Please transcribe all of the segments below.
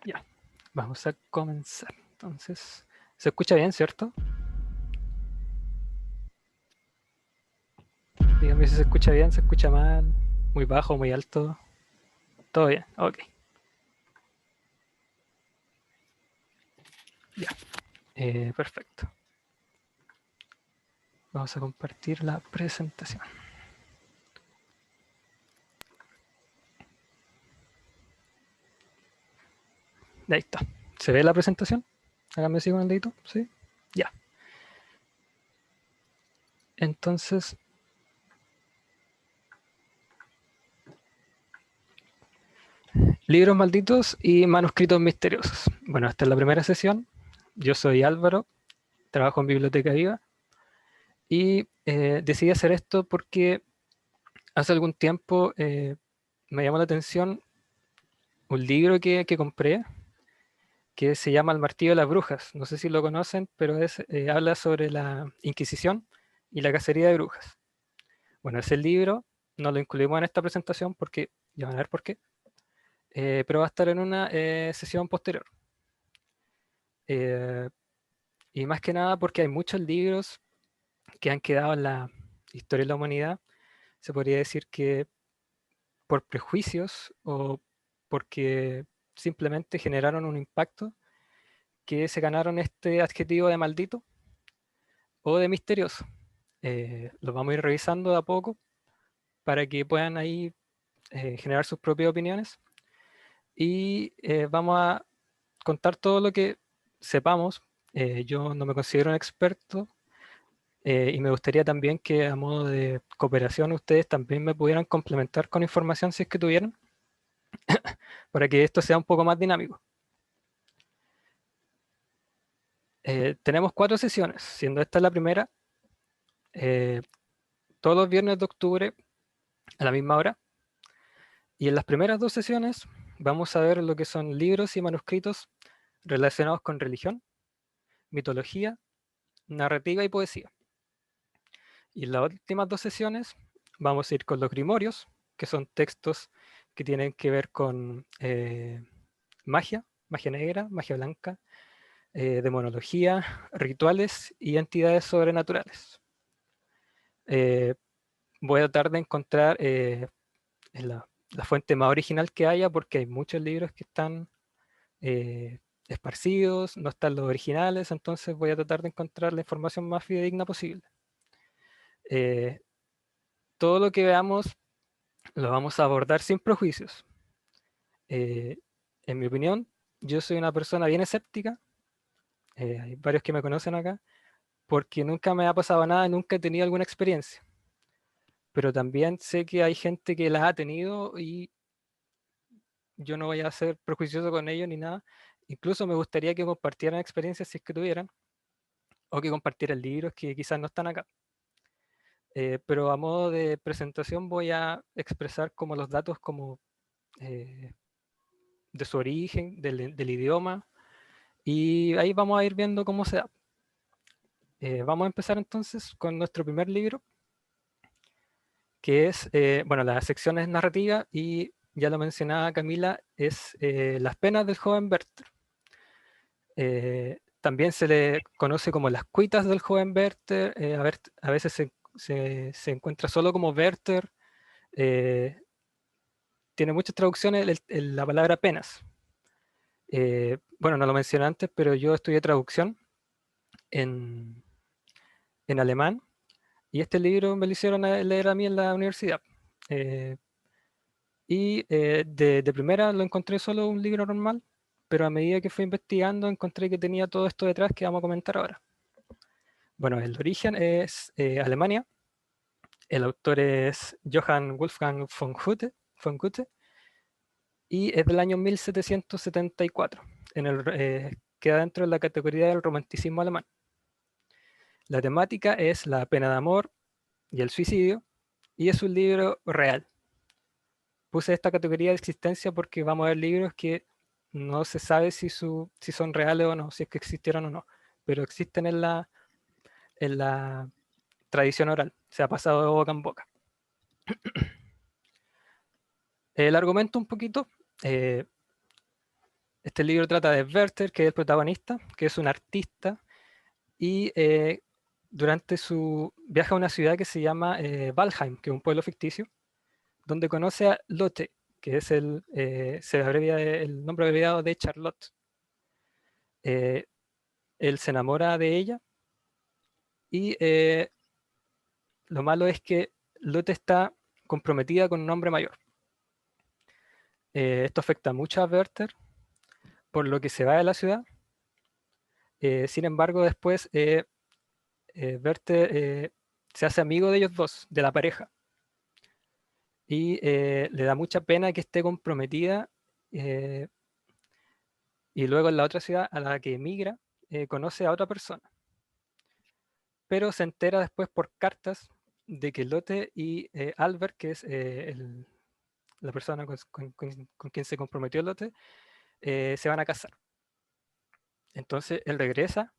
Ya, vamos a comenzar. Entonces, ¿se escucha bien, cierto? Dígame si se escucha bien, se escucha mal, muy bajo, muy alto. Todo bien, ok. Ya, perfecto. Vamos a compartir la presentación. Ahí está. ¿Se ve la presentación? Hágame así con el dedito, ¿sí? Ya. Entonces, libros malditos y manuscritos misteriosos. Bueno, esta es la primera sesión. Yo soy Álvaro, trabajo en Biblioteca Viva y decidí hacer esto porque hace algún tiempo me llamó la atención un libro que compré que se llama El Martillo de las Brujas. No sé si lo conocen, pero habla sobre la Inquisición y la cacería de brujas. Bueno, ese libro no lo incluimos en esta presentación porque ya van a ver por qué, pero va a estar en una sesión posterior. Eh, y más que nada porque hay muchos libros que han quedado en la historia de la humanidad. Se podría decir que por prejuicios o porque simplemente generaron un impacto que se ganaron este adjetivo de maldito o de misterioso. Los vamos a ir revisando de a poco para que puedan ahí generar sus propias opiniones y vamos a contar todo lo que sepamos. Yo no me considero un experto y me gustaría también que a modo de cooperación ustedes también me pudieran complementar con información si es que tuvieran, para que esto sea un poco más dinámico. Tenemos 4 sesiones, siendo esta la primera, eh, todos los viernes de octubre a la misma hora. Y en las primeras 2 sesiones vamos a ver lo que son libros y manuscritos relacionados con religión, mitología, narrativa y poesía. Y en las últimas 2 sesiones vamos a ir con los grimorios, que son textos que tienen que ver con magia, magia negra, magia blanca, demonología, rituales y entidades sobrenaturales. Eh, Voy a tratar de encontrar la fuente más original que haya porque hay muchos libros que están esparcidos, no están los originales, entonces voy a tratar de encontrar la información más fidedigna posible. Eh, Todo lo que veamos lo vamos a abordar sin prejuicios. Eh, en mi opinión, yo soy una persona bien escéptica, hay varios que me conocen acá, porque nunca me ha pasado nada, nunca he tenido alguna experiencia, pero también sé que hay gente que las ha tenido y yo no voy a ser prejuicioso con ellos ni nada. Incluso me gustaría que compartieran experiencias si es que tuvieran, o que compartieran libros que quizás no están acá. Pero a modo de presentación voy a expresar como los datos como eh, de su origen, del idioma, y ahí vamos a ir viendo cómo se da. Vamos a empezar entonces con nuestro primer libro, que es, bueno, la sección es narrativa y ya lo mencionaba Camila, es Las penas del joven Werther. También se le conoce como las cuitas del joven Werther, a veces se encuentra solo como Werther, eh, tiene muchas traducciones la palabra penas. Bueno, no lo mencioné antes, pero yo estudié traducción en, en alemán y este libro me lo hicieron leer a mí en la universidad. Eh, de primera lo encontré solo un libro normal, pero a medida que fui investigando encontré que tenía todo esto detrás que vamos a comentar ahora. Bueno, el origen es Alemania, el autor es Johann Wolfgang von Goethe y es del año 1774. Queda dentro de la categoría del romanticismo alemán. La temática es la pena de amor y el suicidio, y es un libro real. Puse esta categoría de existencia porque vamos a ver libros que no se sabe si son reales o no, si es que existieron o no, pero existen en la tradición oral, se ha pasado de boca en boca. El argumento un poquito, eh, Este libro trata de Werther, que es el protagonista, que es un artista, y durante su viaje a una ciudad que se llama Valheim, que es un pueblo ficticio, donde conoce a Lotte, que es el nombre abreviado de Charlotte. Eh, Él se enamora de ella y lo malo es que Lotte está comprometida con un hombre mayor. Esto afecta mucho a Werther, por lo que se va de la ciudad. Sin embargo, después Werther se hace amigo de ellos dos, de la pareja, y le da mucha pena que esté comprometida. eh, y luego en la otra ciudad a la que emigra, conoce a otra persona, pero se entera después por cartas de que Lotte y Albert, que es la persona con quien se comprometió Lotte, se van a casar. Entonces él regresa,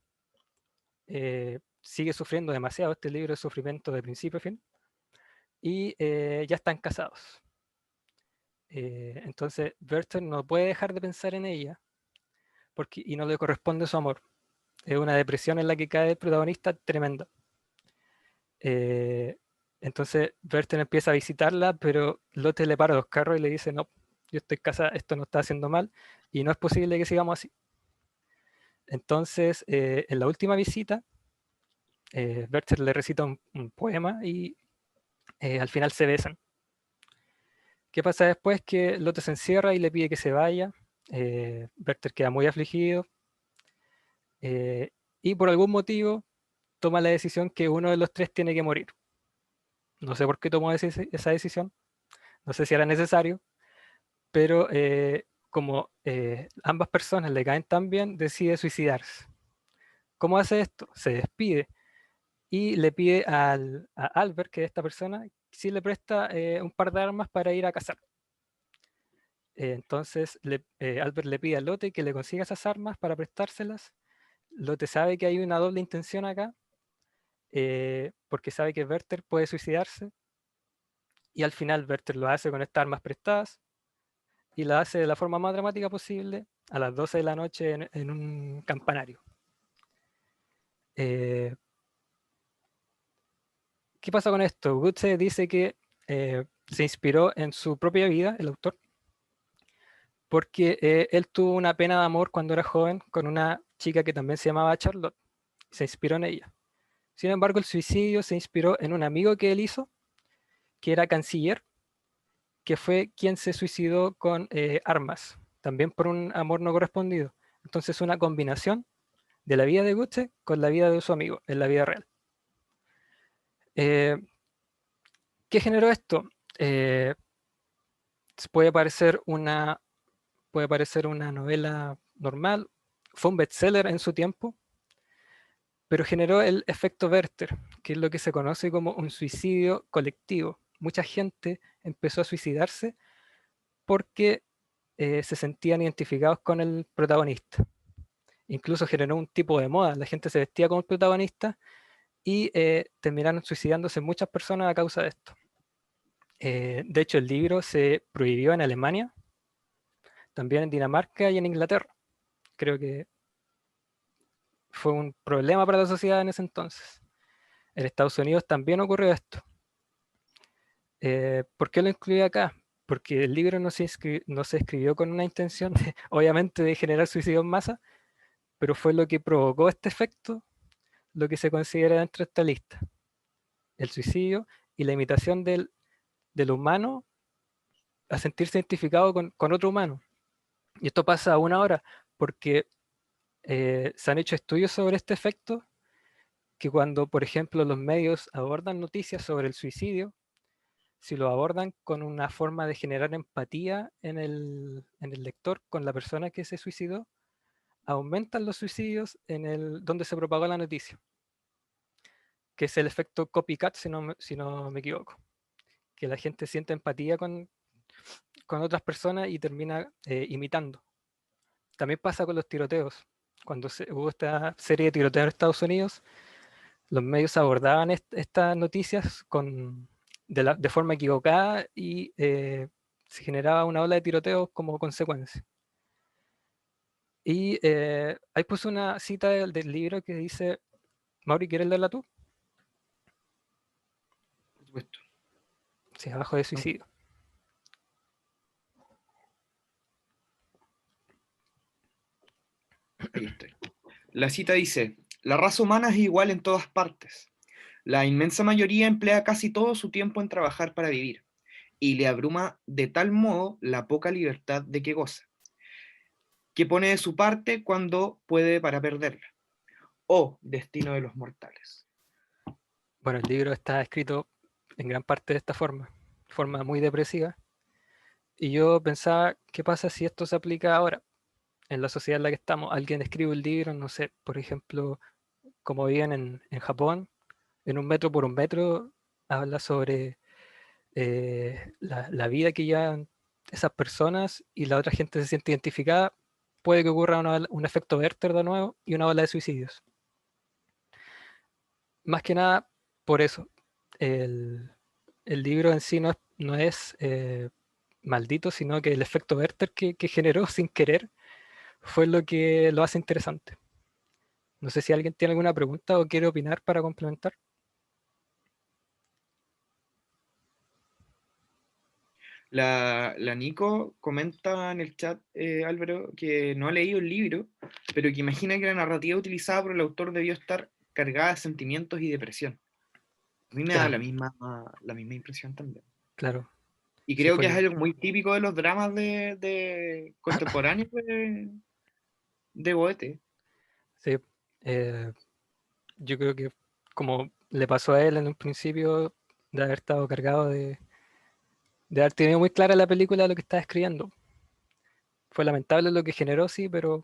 sigue sufriendo demasiado, este libro es sufrimiento de principio a fin, y ya están casados. Entonces Werther no puede dejar de pensar en ella y no le corresponde su amor. Es una depresión en la que cae el protagonista tremenda. Eh, entonces Werther empieza a visitarla, pero Lotte le para los carros y le dice, no, yo estoy casada, esto no está haciendo mal y no es posible que sigamos así. Entonces, en la última visita, Werther le recita un poema y al final se besan. ¿Qué pasa después? Que Lotte se encierra y le pide que se vaya. Werther queda muy afligido y por algún motivo toma la decisión que uno de los tres tiene que morir. No sé por qué tomó esa decisión, no sé si era necesario, pero como ambas personas le caen tan bien, decide suicidarse. ¿Cómo hace esto? Se despide y le pide a Albert, que es esta persona, si le presta un par de armas para ir a cazar. Entonces Albert le pide a Lotte que le consiga esas armas para prestárselas. Lotte sabe que hay una doble intención acá, porque sabe que Werther puede suicidarse, y al final Werther lo hace con estas armas prestadas, y la hace de la forma más dramática posible a las 12 de la noche en un campanario. Eh, ¿Qué pasa con esto? Goethe dice que se inspiró en su propia vida, el autor, porque él tuvo una pena de amor cuando era joven con una chica que también se llamaba Charlotte. Se inspiró en ella. Sin embargo, el suicidio se inspiró en un amigo que él hizo, que era canciller, que fue quien se suicidó con armas, también por un amor no correspondido. Entonces, una combinación de la vida de Goethe con la vida de su amigo en la vida real. Eh, ¿Qué generó esto? Eh, puede parecer una novela normal, fue un bestseller en su tiempo, pero generó el efecto Werther, que es lo que se conoce como un suicidio colectivo. Mucha gente empezó a suicidarse porque se sentían identificados con el protagonista. Incluso generó un tipo de moda, la gente se vestía como el protagonista y terminaron suicidándose muchas personas a causa de esto. De hecho, el libro se prohibió en Alemania, también en Dinamarca y en Inglaterra. Creo que fue un problema para la sociedad en ese entonces. En Estados Unidos también ocurrió esto. ¿Por qué lo incluí acá? Porque el libro no se escribió con una intención, obviamente, de generar suicidio en masa, pero fue lo que provocó este efecto, lo que se considera dentro de esta lista. El suicidio y la imitación del humano a sentirse identificado con otro humano. Y esto pasa aún ahora, porque se han hecho estudios sobre este efecto, que cuando, por ejemplo, los medios abordan noticias sobre el suicidio, si lo abordan con una forma de generar empatía en el lector con la persona que se suicidó, aumentan los suicidios donde se propagó la noticia, que es el efecto copycat, si no me equivoco, que la gente siente empatía con otras personas y termina imitando. También pasa con los tiroteos. Cuando hubo esta serie de tiroteos en Estados Unidos, los medios abordaban estas noticias de forma equivocada y se generaba una ola de tiroteos como consecuencia. Y ahí puse una cita del libro que dice, Mauri, ¿quieres leerla tú? Por supuesto. Sí, abajo de suicidio. Ahí estoy. La cita dice, la raza humana es igual en todas partes. La inmensa mayoría emplea casi todo su tiempo en trabajar para vivir, y le abruma de tal modo la poca libertad de que goza, que pone de su parte cuando puede para perderla. Oh, destino de los mortales. Bueno, el libro está escrito en gran parte de esta forma muy depresiva. Y yo pensaba, ¿qué pasa si esto se aplica ahora? En la sociedad en la que estamos, alguien escribe un libro, no sé, por ejemplo, como viven en Japón, en un metro por un metro, habla sobre la vida que llevan esas personas y la otra gente se siente identificada, puede que ocurra un efecto Werther de nuevo y una ola de suicidios. Más que nada por eso. El, el libro en sí no es maldito, sino que el efecto Werther que generó sin querer fue lo que lo hace interesante. No sé si alguien tiene alguna pregunta o quiere opinar para complementar. La Nico comenta en el chat, Álvaro, que no ha leído el libro, pero que imagina que la narrativa utilizada por el autor debió estar cargada de sentimientos y depresión. A mí me da Claro, la misma impresión también. claro. Y Sí, creo que es fue. algo muy típico de los dramas de contemporáneos de Goethe. Sí, eh, yo creo que como le pasó a él en un principio de haber estado cargado de haber tenido muy clara la película de lo que estaba escribiendo. Fue lamentable lo que generó, sí, pero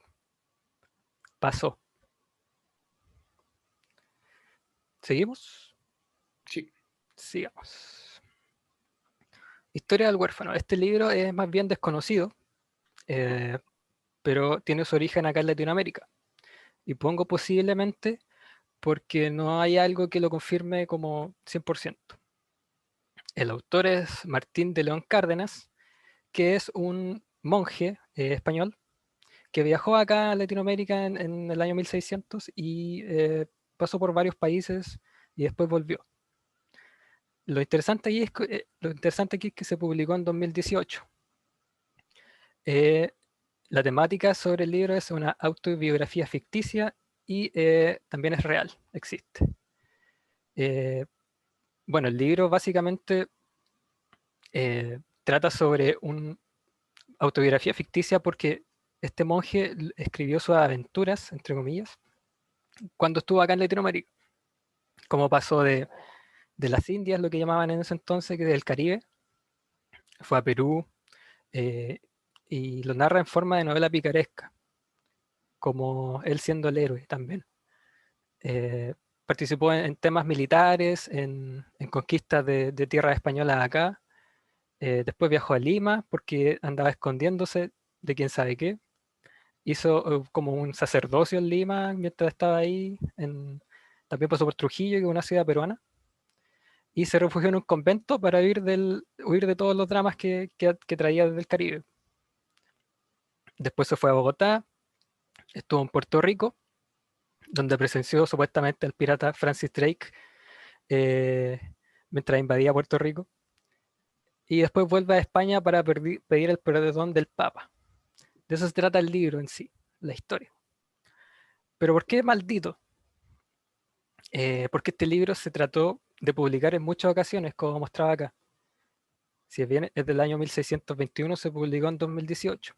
pasó. ¿Seguimos? Sí. Sigamos. Historia del huérfano. Este libro es más bien desconocido, eh, pero tiene su origen acá en Latinoamérica. Y pongo posiblemente porque no hay algo que lo confirme como 100%. El autor es Martín de León Cárdenas, que es un monje español que viajó acá a Latinoamérica en el año 1600 y pasó por varios países y después volvió. Lo interesante aquí es que se publicó en 2018. Eh, la temática sobre el libro es una autobiografía ficticia y también es real, existe. Eh, bueno, el libro básicamente trata sobre una autobiografía ficticia porque este monje escribió sus aventuras, entre comillas, cuando estuvo acá en Latinoamérica, como pasó de las Indias, lo que llamaban en ese entonces, que del Caribe, fue a Perú, eh, y lo narra en forma de novela picaresca, como él siendo el héroe también. Eh, participó en temas militares, en conquistas de tierras españolas acá. Después viajó a Lima porque andaba escondiéndose de quién sabe qué. Hizo como un sacerdocio en Lima mientras estaba ahí. También pasó por Trujillo, que es una ciudad peruana. Y se refugió en un convento para huir de todos los dramas que traía desde el Caribe. Después se fue a Bogotá, estuvo en Puerto Rico, donde presenció supuestamente al pirata Francis Drake eh, mientras invadía Puerto Rico. Y después vuelve a España para pedir el perdón del Papa. De eso se trata el libro en sí, la historia. Pero ¿por qué maldito? Porque este libro se trató de publicar en muchas ocasiones, como mostraba acá. Si bien es del año 1621, se publicó en 2018.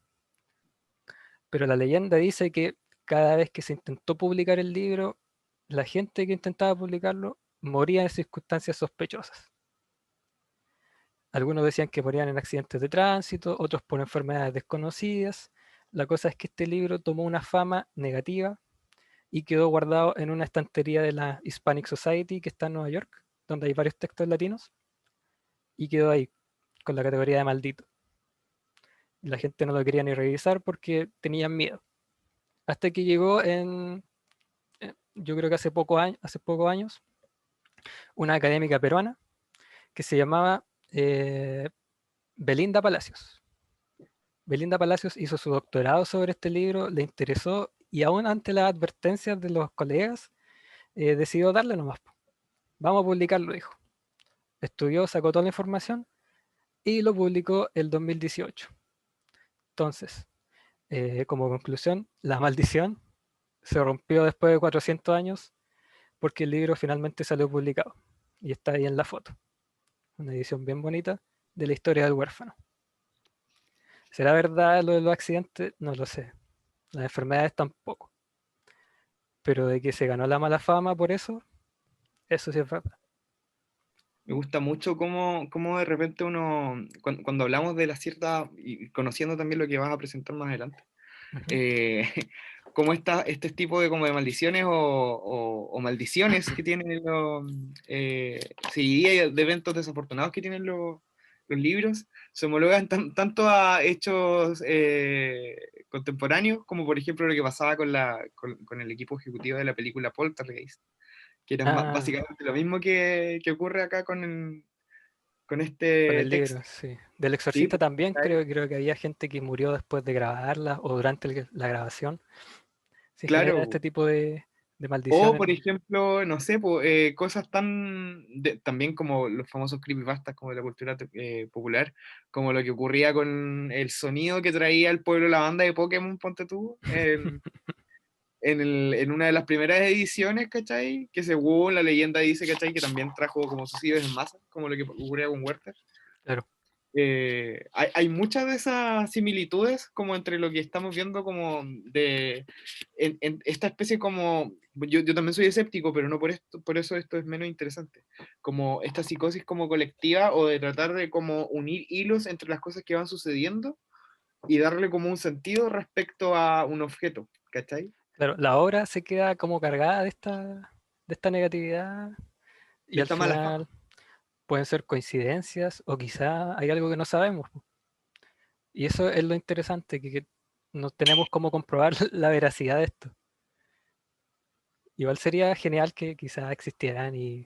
Pero la leyenda dice que cada vez que se intentó publicar el libro, la gente que intentaba publicarlo moría en circunstancias sospechosas. Algunos decían que morían en accidentes de tránsito, otros por enfermedades desconocidas. La cosa es que este libro tomó una fama negativa y quedó guardado en una estantería de la Hispanic Society que está en Nueva York, donde hay varios textos latinos, y quedó ahí con la categoría de maldito. La gente no lo quería ni revisar porque tenían miedo. Hasta que llegó yo creo que hace pocos años, una académica peruana que se llamaba Belinda Palacios. Belinda Palacios hizo su doctorado sobre este libro, le interesó y aún ante las advertencias de los colegas, decidió darle nomás. Vamos a publicarlo, dijo. Estudió, sacó toda la información y lo publicó el 2018. Entonces, como conclusión, la maldición se rompió después de 400 años porque el libro finalmente salió publicado. Y está ahí en la foto. Una edición bien bonita de la historia del huérfano. ¿Será verdad lo de los accidentes? No lo sé. Las enfermedades tampoco. Pero de que se ganó la mala fama por eso sí es verdad. Me gusta mucho cómo de repente uno, cuando hablamos de la cierta, y conociendo también lo que vas a presentar más adelante, Ujú. eh, cómo este tipo de, como de maldiciones o maldiciones que tienen los, seguidillas de eventos desafortunados que tienen los libros, se homologan tanto a hechos contemporáneos, como por ejemplo lo que pasaba con el equipo ejecutivo de la película Poltergeist, que era Ah, básicamente lo mismo que ocurre acá con con este el libro, texto. sí. Del ¿Sí? Exorcista también creo que había gente que murió después de grabarla o durante la grabación. Se genera este Claro. tipo de O, maldiciones. por ejemplo, no sé, cosas también como los famosos creepypastas, como de la cultura popular, como lo que ocurría con el sonido que traía el pueblo la banda de Pokémon, ponte tú, en una de las primeras ediciones, ¿cachai? Que según la leyenda dice, ¿cachai? Que también trajo como suicidios en masa, como lo que ocurría con Werther. Claro, Hay muchas de esas similitudes como entre lo que estamos viendo como en esta especie como, yo también soy escéptico, pero no por eso esto es menos interesante, como esta psicosis como colectiva o de tratar de como unir hilos entre las cosas que van sucediendo y darle como un sentido respecto a un objeto, ¿cachai? claro. La obra se queda como cargada de esta negatividad y De al esta mala fama. final pueden ser coincidencias o quizá hay algo que no sabemos. Y eso es lo interesante, que no tenemos cómo comprobar la veracidad de esto. Igual sería genial que quizá existieran y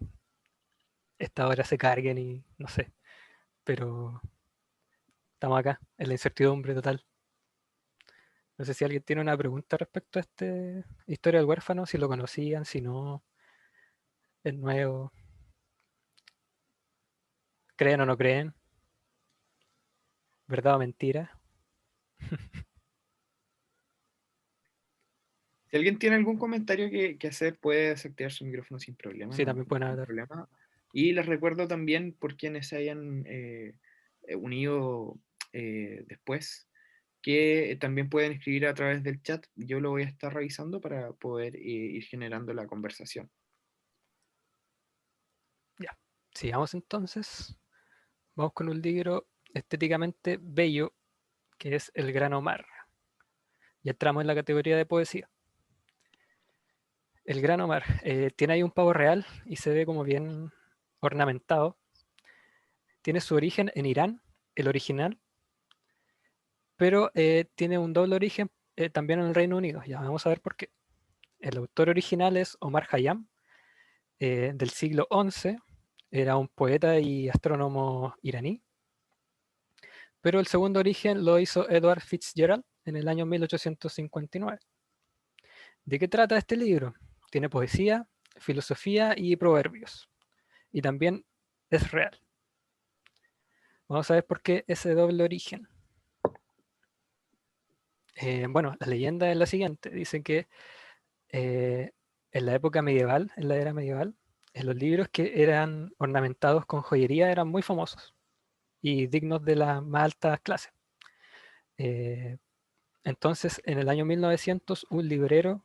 estas obras se carguen y no sé, pero estamos acá, en la incertidumbre total. No sé si alguien tiene una pregunta respecto a esta historia del huérfano, si lo conocían, si no, es nuevo, creen o no creen, verdad o mentira. Si alguien tiene algún comentario que hacer, puede desactivar su micrófono sin problema, Sí, no, también no pueden hay haber. problema. Y les recuerdo también por quienes se hayan unido después, que también pueden escribir a través del chat. Yo lo voy a estar revisando para poder ir generando la conversación. Ya, sigamos entonces. Vamos con un libro estéticamente bello, que es El Gran Omar. Ya entramos en la categoría de poesía. El Gran Omar tiene ahí un pavo real y se ve como bien ornamentado. Tiene su origen en Irán, el original, pero tiene un doble origen también en el Reino Unido. Ya vamos a ver por qué. El autor original es Omar Khayyam, del siglo XI. Era un poeta y astrónomo iraní. Pero el segundo origen lo hizo Edward Fitzgerald en el año 1859. ¿De qué trata este libro? Tiene poesía, filosofía y proverbios. Y también es real. Vamos a ver por qué ese doble origen. Bueno, la leyenda es la siguiente. Dice que eh, en la época medieval, en la era medieval, en los libros que eran ornamentados con joyería eran muy famosos y dignos de la más alta clase. Eh, entonces, en el año 1900, un librero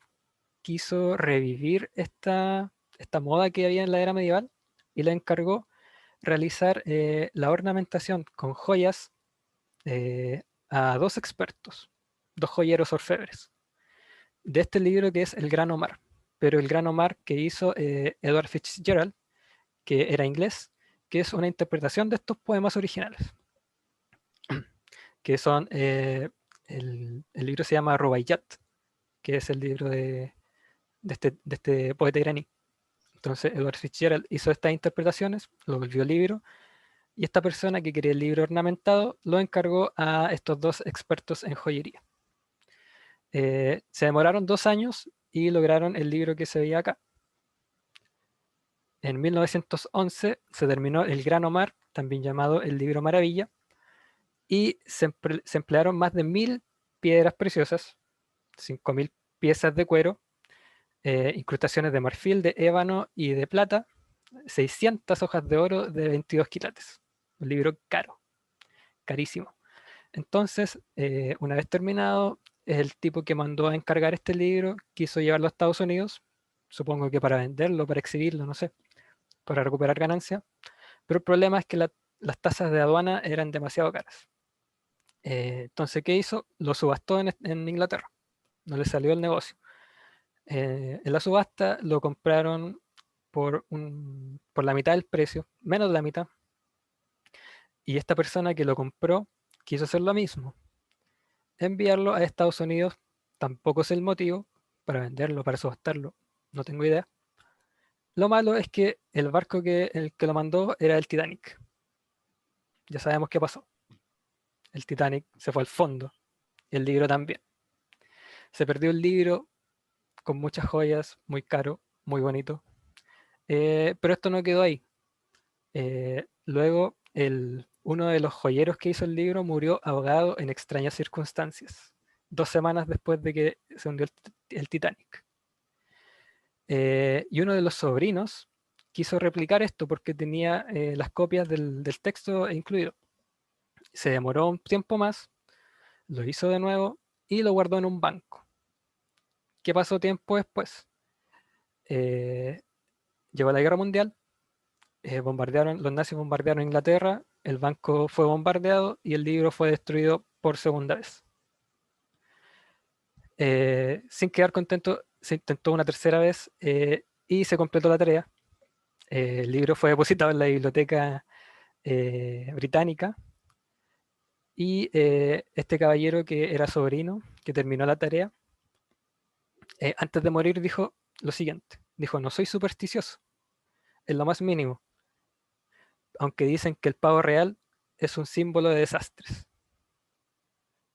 quiso revivir esta moda que había en la era medieval y le encargó realizar la ornamentación con joyas a dos expertos, dos joyeros orfebres, de este libro que es El Gran Omar. Pero el Gran Omar que hizo Edward Fitzgerald, que era inglés, que es una interpretación de estos poemas originales, que son, el libro se llama Rubaiyat, que es el libro de este poeta iraní. Entonces Edward Fitzgerald hizo estas interpretaciones, lo volvió libro Y esta persona que quería el libro ornamentado lo encargó a estos dos expertos en joyería. Se demoraron 2 años y lograron el libro que se veía acá. En 1911 se terminó El Gran Omar, también llamado el Libro Maravilla, y se emplearon más de 1000 piedras preciosas, 5000 piezas de cuero, incrustaciones de marfil, de ébano y de plata, 600 hojas de oro de 22 quilates. Un libro caro, carísimo. Entonces, una vez terminado, el tipo que mandó a encargar este libro quiso llevarlo a Estados Unidos, supongo que para venderlo, para exhibirlo, no sé, para recuperar ganancia. Pero el problema es que las tasas de aduana eran demasiado caras. Entonces, ¿qué hizo? Lo subastó en Inglaterra. No le salió el negocio. En la subasta lo compraron por la mitad del precio, menos de la mitad. Y esta persona que lo compró quiso hacer lo mismo. Enviarlo a Estados Unidos, tampoco sé el motivo, para venderlo, para subastarlo, no tengo idea. Lo malo es que el barco el que lo mandó era el Titanic. Ya sabemos qué pasó. El Titanic se fue al fondo, el libro también. Se perdió el libro con muchas joyas, muy caro, muy bonito. Pero esto no quedó ahí. Luego, uno de los joyeros que hizo el libro murió ahogado en extrañas circunstancias, 2 semanas después de que se hundió el Titanic. Y uno de los sobrinos quiso replicar esto porque tenía las copias del texto incluido. Se demoró un tiempo más, lo hizo de nuevo y lo guardó en un banco. ¿Qué pasó tiempo después? Eh, Llegó la guerra mundial, los nazis bombardearon Inglaterra, el banco fue bombardeado y el libro fue destruido por segunda vez. Sin quedar contento, se intentó una tercera vez y se completó la tarea. El libro fue depositado en la biblioteca británica y este caballero que era sobrino, que terminó la tarea, antes de morir dijo lo siguiente, dijo, no soy supersticioso, en lo más mínimo, aunque dicen que el pavo real es un símbolo de desastres,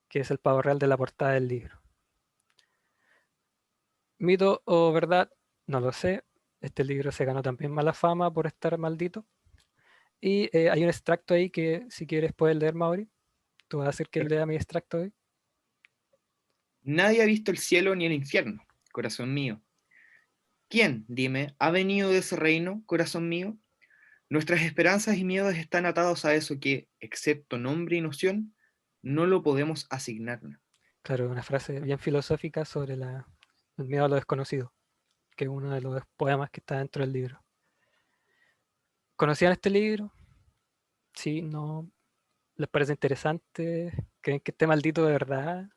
que es el pavo real de la portada del libro. Mito o verdad, no lo sé. Este libro se ganó también mala fama por estar maldito. Y hay un extracto ahí que si quieres puedes leer, Mauri. Tú vas a hacer que lea mi extracto hoy. Nadie ha visto el cielo ni el infierno, corazón mío. ¿Quién, dime, ha venido de ese reino, corazón mío? Nuestras esperanzas y miedos están atados a eso que, excepto nombre y noción, no lo podemos asignarnos. Claro, una frase bien filosófica sobre el miedo a lo desconocido, que es uno de los poemas que está dentro del libro. ¿Conocían este libro? Sí, no. ¿Les parece interesante? ¿Creen que esté maldito de verdad?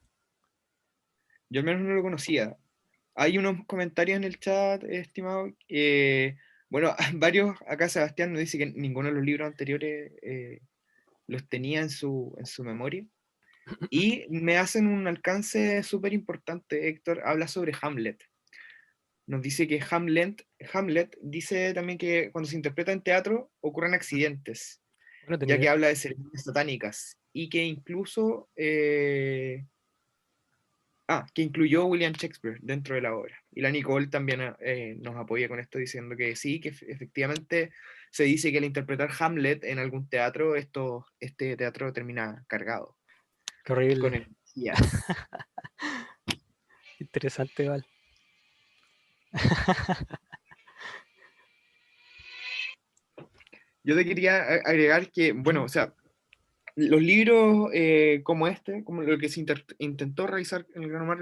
Yo al menos no lo conocía. Hay unos comentarios en el chat, estimado. Bueno, varios, acá Sebastián nos dice que ninguno de los libros anteriores los tenía en su memoria. Y me hacen un alcance súper importante, Héctor, habla sobre Hamlet. Nos dice que Hamlet dice también que cuando se interpreta en teatro ocurren accidentes, Bueno, tenía ya que idea. habla de ceremonias satánicas, y que incluso que incluyó William Shakespeare dentro de la obra. Y la Nicole también nos apoya con esto diciendo que sí, que efectivamente se dice que al interpretar Hamlet en algún teatro, este teatro termina cargado, Qué con horrible. energías. Interesante, igual. Yo te quería agregar que, bueno, o sea, los libros como este, como lo que se intentó realizar en el Gran Mar,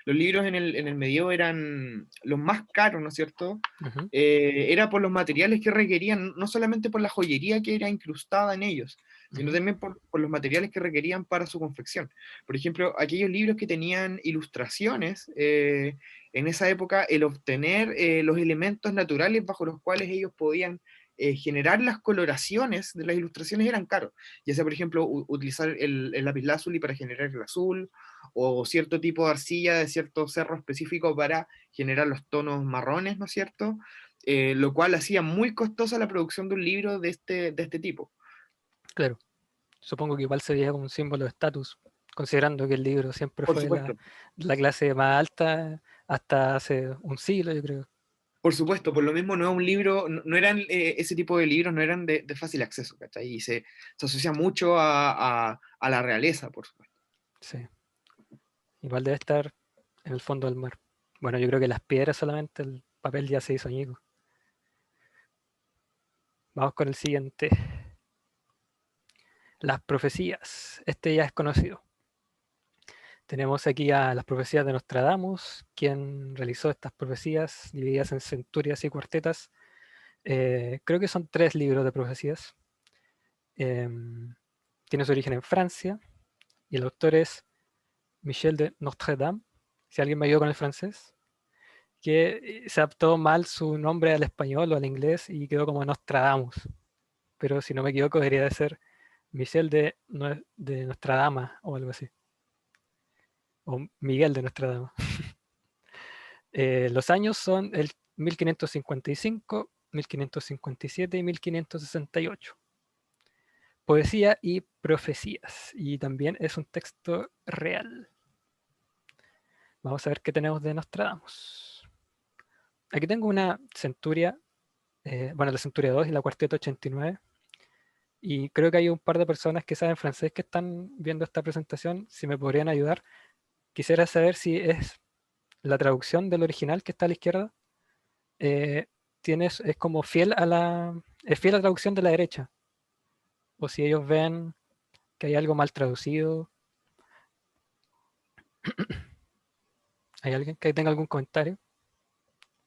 los libros en el medievo eran los más caros, ¿no es cierto? Ujú. Era por los materiales que requerían, no solamente por la joyería que era incrustada en ellos, sino Ujú. también por los materiales que requerían para su confección. Por ejemplo, aquellos libros que tenían ilustraciones, en esa época el obtener los elementos naturales bajo los cuales ellos podían generar las coloraciones de las ilustraciones eran caros, ya sea por ejemplo utilizar el lapislázuli para generar el azul, o cierto tipo de arcilla de cierto cerro específico para generar los tonos marrones, ¿no es cierto? Lo cual hacía muy costosa la producción de un libro de este tipo. Claro, supongo que igual se veía como un símbolo de estatus, considerando que el libro siempre Por fue supuesto. la clase más alta hasta hace un siglo, yo creo. Por supuesto, por lo mismo no es un libro, no eran ese tipo de libros, no eran de fácil acceso, ¿cachai? Y se asocia mucho a la realeza, por supuesto. Sí, igual debe estar en el fondo del mar. Bueno, yo creo que las piedras solamente, el papel ya se hizo añicos. Vamos con el siguiente. Las profecías. Este ya es conocido. Tenemos aquí a las profecías de Nostradamus, quien realizó estas profecías divididas en centurias y cuartetas. Creo que son 3 libros de profecías. Em, Tiene su origen en Francia y el autor es Michel de Notre-Dame, si alguien me ayuda con el francés, que se adaptó mal su nombre al español o al inglés y quedó como Nostradamus. Pero si no me equivoco, debería de ser Michel de Nostradama o algo así. O Miguel de Nostradama. Los años son el 1555, 1557 y 1568. Poesía y profecías. Y también es un texto real. Vamos a ver qué tenemos de Nostradamus. Aquí tengo una centuria, bueno, la centuria 2 y la cuarteta 89. Y creo que hay un par de personas que saben francés que están viendo esta presentación. Si me podrían ayudar, quisiera saber si es la traducción del original que está a la izquierda. eh, es como es fiel a la traducción de la derecha. O si ellos ven que hay algo mal traducido. ¿Hay alguien que tenga algún comentario?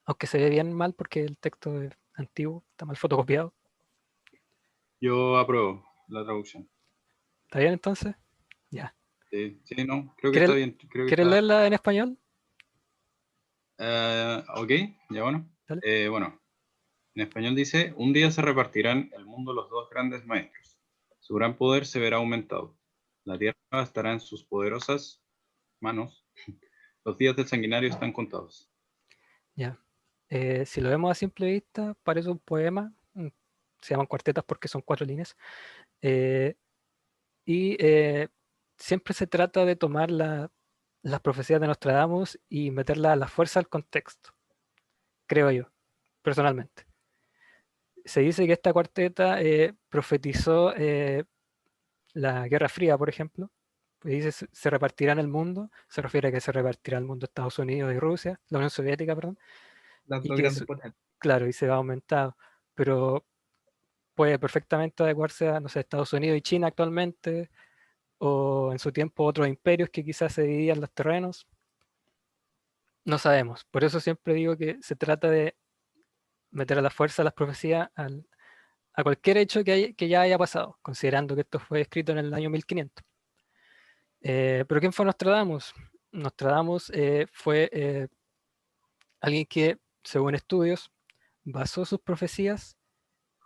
Aunque se ve bien mal porque el texto es antiguo, está mal fotocopiado. Yo apruebo la traducción. ¿Está bien entonces? Ya. Sí, sí, no, creo que está ¿Quieres, bien. Creo que ¿quieres está. leerla en español? Ok, ya bueno. Dale. Bueno, en español dice: un día se repartirán el mundo los dos grandes maestros. Su gran poder se verá aumentado. La tierra estará en sus poderosas manos. Los días del sanguinario están contados. Ya. Si lo vemos a simple vista, parece un poema. Se llaman cuartetas porque son 4 líneas. eh, y siempre se trata de tomar las profecías de Nostradamus y meterlas a la fuerza al contexto, creo yo, personalmente. Se dice que esta cuarteta profetizó la Guerra Fría, por ejemplo. Pues dice se repartirá en el mundo, se refiere a que se repartirá el mundo Estados Unidos y Rusia, la Unión Soviética, perdón, Las y dos que, grandes potencias. claro, y se va aumentando, pero puede perfectamente adecuarse a, no sé, Estados Unidos y China actualmente, o en su tiempo otros imperios que quizás se dividían los terrenos, no sabemos. Por eso siempre digo que se trata de meter a la fuerza las profecías a cualquier hecho que ya haya pasado, considerando que esto fue escrito en el año 1500. Pero ¿quién fue Nostradamus? Nostradamus fue alguien que, según estudios, basó sus profecías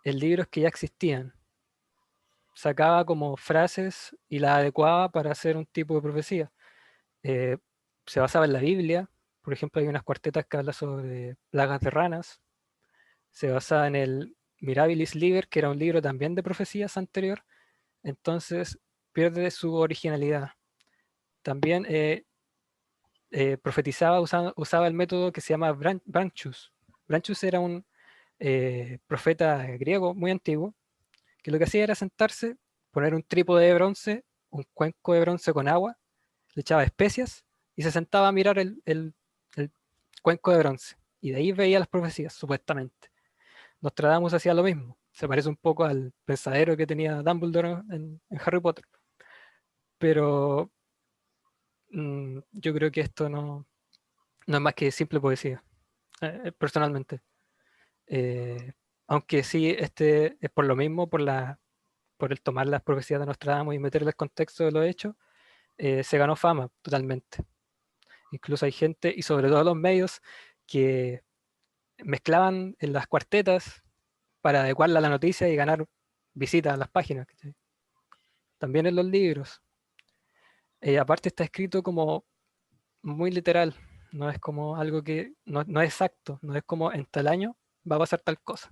en libros que ya existían. Sacaba como frases y las adecuaba para hacer un tipo de profecía. Eh, Se basaba en la Biblia, por ejemplo, hay unas cuartetas que hablan sobre plagas de ranas. Se basaba en el Mirabilis Liber, que era un libro también de profecías anterior. Entonces pierde su originalidad. También profetizaba, usaba el método que se llama Branchus. Branchus era un profeta griego muy antiguo, que lo que hacía era sentarse, poner un trípode de bronce, un cuenco de bronce con agua, le echaba especias y se sentaba a mirar el cuenco de bronce. Y de ahí veía las profecías, supuestamente. Nostradamus hacía lo mismo. Se parece un poco al pensadero que tenía Dumbledore en Harry Potter. Pero yo creo que esto no es más que simple poesía, personalmente. Eh, Aunque sí, este es por lo mismo, por el tomar las profecías de Nostradamus y meterle el contexto de los hechos, se ganó fama totalmente. Incluso hay gente, y sobre todo los medios, que mezclaban en las cuartetas para adecuarla a la noticia y ganar visitas a las páginas. ¿Cachai? También en los libros. Aparte está escrito como muy literal, no es como algo que no es exacto, no es como en tal año va a pasar tal cosa.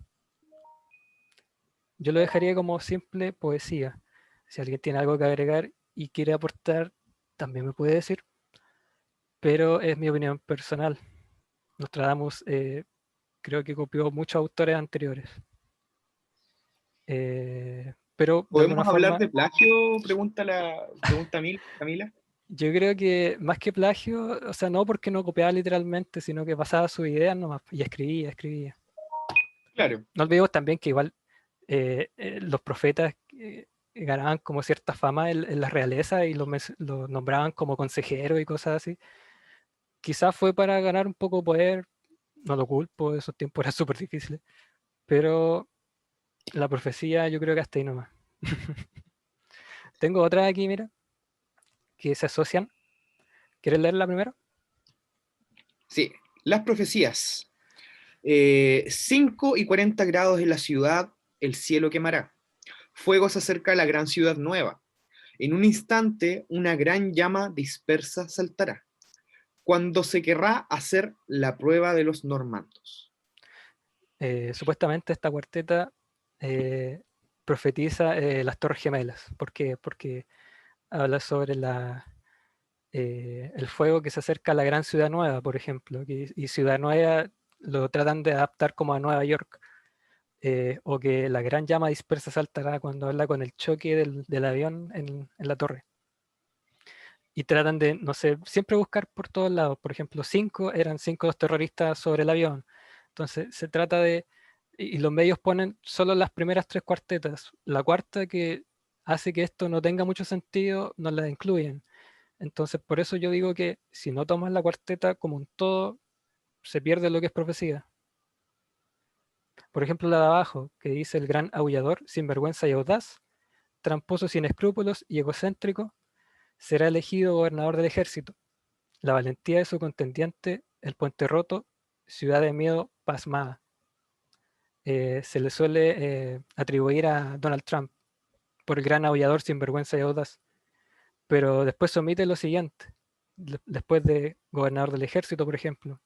Yo lo dejaría como simple poesía. Si alguien tiene algo que agregar y quiere aportar, también me puede decir, pero es mi opinión personal. Nostradamus creo que copió muchos autores anteriores. Pero de alguna ¿Podemos hablar forma, de plagio? Pregunta Camila. yo creo que más que plagio, o sea, no porque no copiaba literalmente, sino que basaba sus ideas nomás y escribía. Claro. No olvidemos también que igual los profetas ganaban como cierta fama en la realeza y los nombraban como consejeros y cosas así. Quizás fue para ganar un poco de poder, no lo culpo, esos tiempos eran súper difíciles, pero la profecía yo creo que hasta ahí nomás. Tengo otra aquí, mira, que se asocian. ¿Quieres leerla primero? Sí, las profecías. 5 y 40 grados en la ciudad, el cielo quemará. Fuego se acerca a la gran ciudad nueva. En un instante, una gran llama dispersa saltará, cuando se querrá hacer la prueba de los normandos. Supuestamente esta cuarteta eh, profetiza las Torres Gemelas. ¿Por qué? Porque habla sobre el fuego que se acerca a la gran ciudad nueva, por ejemplo, y ciudad nueva lo tratan de adaptar como a Nueva York, o que la gran llama dispersa saltará cuando habla con el choque del avión en la torre. Y tratan de, no sé, siempre buscar por todos lados. Por ejemplo, eran cinco los terroristas sobre el avión. Entonces se trata de, y los medios ponen solo las primeras tres cuartetas. La cuarta que hace que esto no tenga mucho sentido, no la incluyen. Entonces, por eso yo digo que si no tomas la cuarteta como un todo, se pierde lo que es profecía. Por ejemplo, la de abajo, que dice el gran aullador, sin vergüenza y audaz, tramposo sin escrúpulos y egocéntrico, será elegido gobernador del ejército. La valentía de su contendiente, el puente roto, ciudad de miedo pasmada. Se le suele atribuir a Donald Trump por el gran aullador sin vergüenza y audaz, pero después se omite lo siguiente, después de gobernador del ejército, por ejemplo,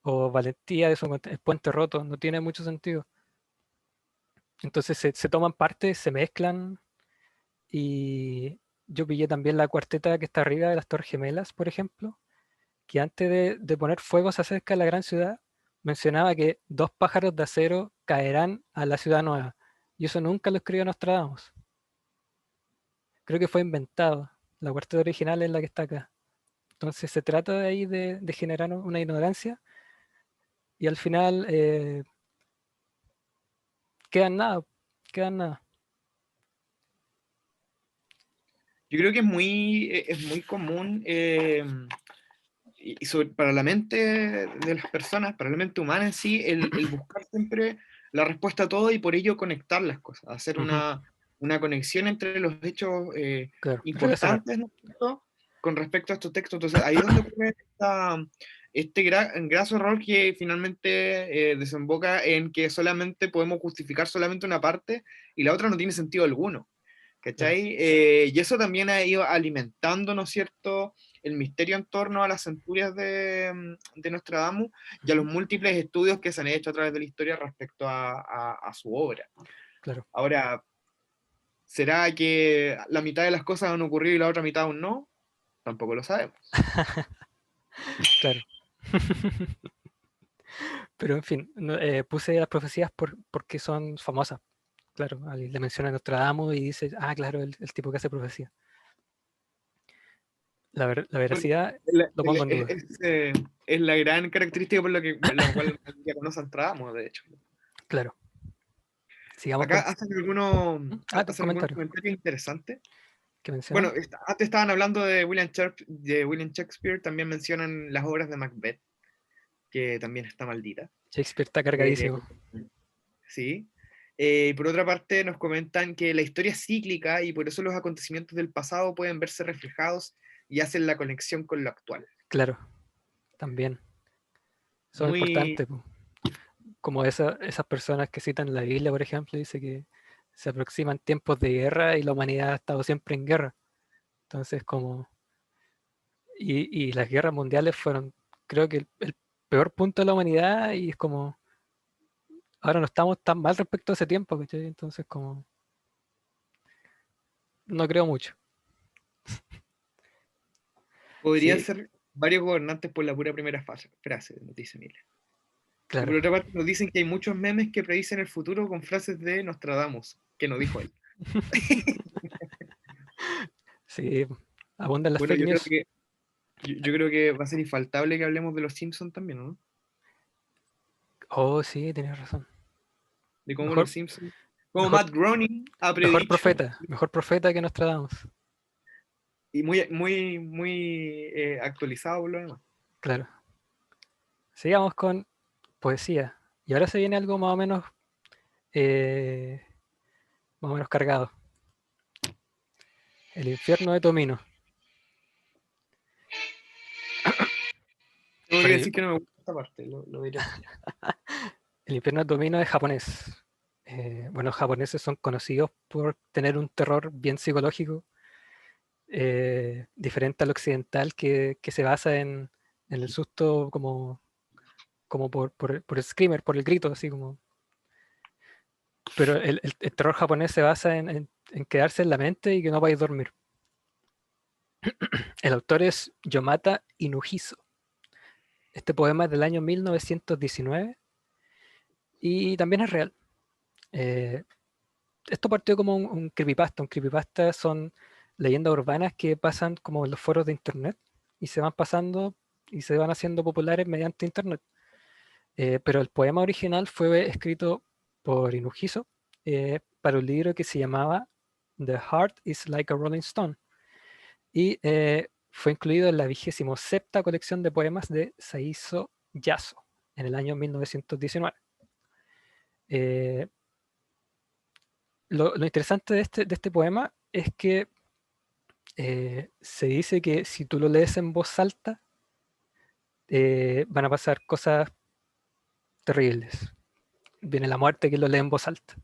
o valentía de el puente roto, no tiene mucho sentido. Entonces se toman partes, se mezclan y yo pillé también la cuarteta que está arriba de las Torres Gemelas, por ejemplo, que antes de poner fuegos acerca de la gran ciudad, mencionaba que dos pájaros de acero caerán a la ciudad nueva. Y eso nunca lo escribió Nostradamus. Creo que fue inventado. La cuarteta original es la que está acá. Entonces se trata de ahí de generar una ignorancia y al final quedan nada, quedan nada. Yo creo que es muy común para la mente de las personas, para la mente humana en sí, el buscar siempre la respuesta a todo y por ello conectar las cosas, hacer Ujú, una conexión entre los hechos claro, relacionar. importantes, ¿no es cierto?, con respecto a estos textos. Entonces ahí es donde ocurre este graso error que finalmente desemboca en que solamente podemos justificar solamente una parte y la otra no tiene sentido alguno. Claro. ¿Cachai? Y eso también ha ido alimentando, ¿no es cierto?, el misterio en torno a las centurias de Nostradamus y a los Ujú, múltiples estudios que se han hecho a través de la historia respecto a su obra. claro. Ahora, ¿será que la mitad de las cosas han ocurrido y la otra mitad aún no? Tampoco lo sabemos. Claro. Pero en fin, puse las profecías porque son famosas. Claro, le menciona Nostradamus y dice, ah, claro, el tipo que hace profecía. La Bueno, veracidad la- lo el- pongo en duda. es la gran característica por la cual ya no nos Nostradamus, de hecho. Claro. Sigamos Acá con... hacen algunos comentario comentarios interesantes. que Bueno, mencionan. antes estaban hablando de William Shakespeare, también mencionan las obras de Macbeth, que también está maldita. Shakespeare está Eh, cargadísimo. sí. Por otra parte, nos comentan que la historia es cíclica y por eso los acontecimientos del pasado pueden verse reflejados y hacen la conexión con lo actual. Claro, también. Son Muy, importantes, po. Como esas personas que citan la Biblia, por ejemplo, dice que se aproximan tiempos de guerra y la humanidad ha estado siempre en guerra. Entonces, como... Y las guerras mundiales fueron, creo que el peor punto de la humanidad y es como ahora no estamos tan mal respecto a ese tiempo, ¿cachai? Entonces como no creo mucho. Podrían Sí, ser varios gobernantes por la pura primera frase, nos dice Mila. Y por claro. otra parte nos dicen que hay muchos memes que predicen el futuro con frases de Nostradamus, que no dijo él. Sí, abundan las Bueno, fake yo creo news. que, yo creo que va a ser infaltable que hablemos de los Simpsons también, ¿no? Oh, sí, tienes razón. De cómo Mejor, los Simpsons, como mejor, Matt Groening ha predicho, mejor profeta que Nostradamus. y muy actualizado por lo demás. Claro. Sigamos con poesía. Y ahora se viene algo eh, más o menos cargado. El infierno de Tomino. Tengo Bueno, que decir que no me gusta esta parte, lo diré. el infierno de Tomino es japonés. Bueno, los japoneses son conocidos por tener un terror bien psicológico, diferente al occidental, que se basa en el susto como por el screamer, por el grito, así como. Pero el terror japonés se basa en quedarse en la mente y que no vayas a dormir. El autor es Yomata Inuhiso. Este poema es del año 1919 y también es real. Eh, Esto partió como un creepypasta. Un creepypasta son leyendas urbanas que pasan como en los foros de internet y se van pasando y se van haciendo populares mediante internet. Pero el poema original fue escrito por Inujiso para un libro que se llamaba The Heart is Like a Rolling Stone y fue incluido en la 27ª colección de poemas de Saizo Yaso en el año 1919. Eh, lo interesante de este poema es que se dice que si tú lo lees en voz alta, van a pasar cosas terribles. Viene la muerte que lo lee en voz alta.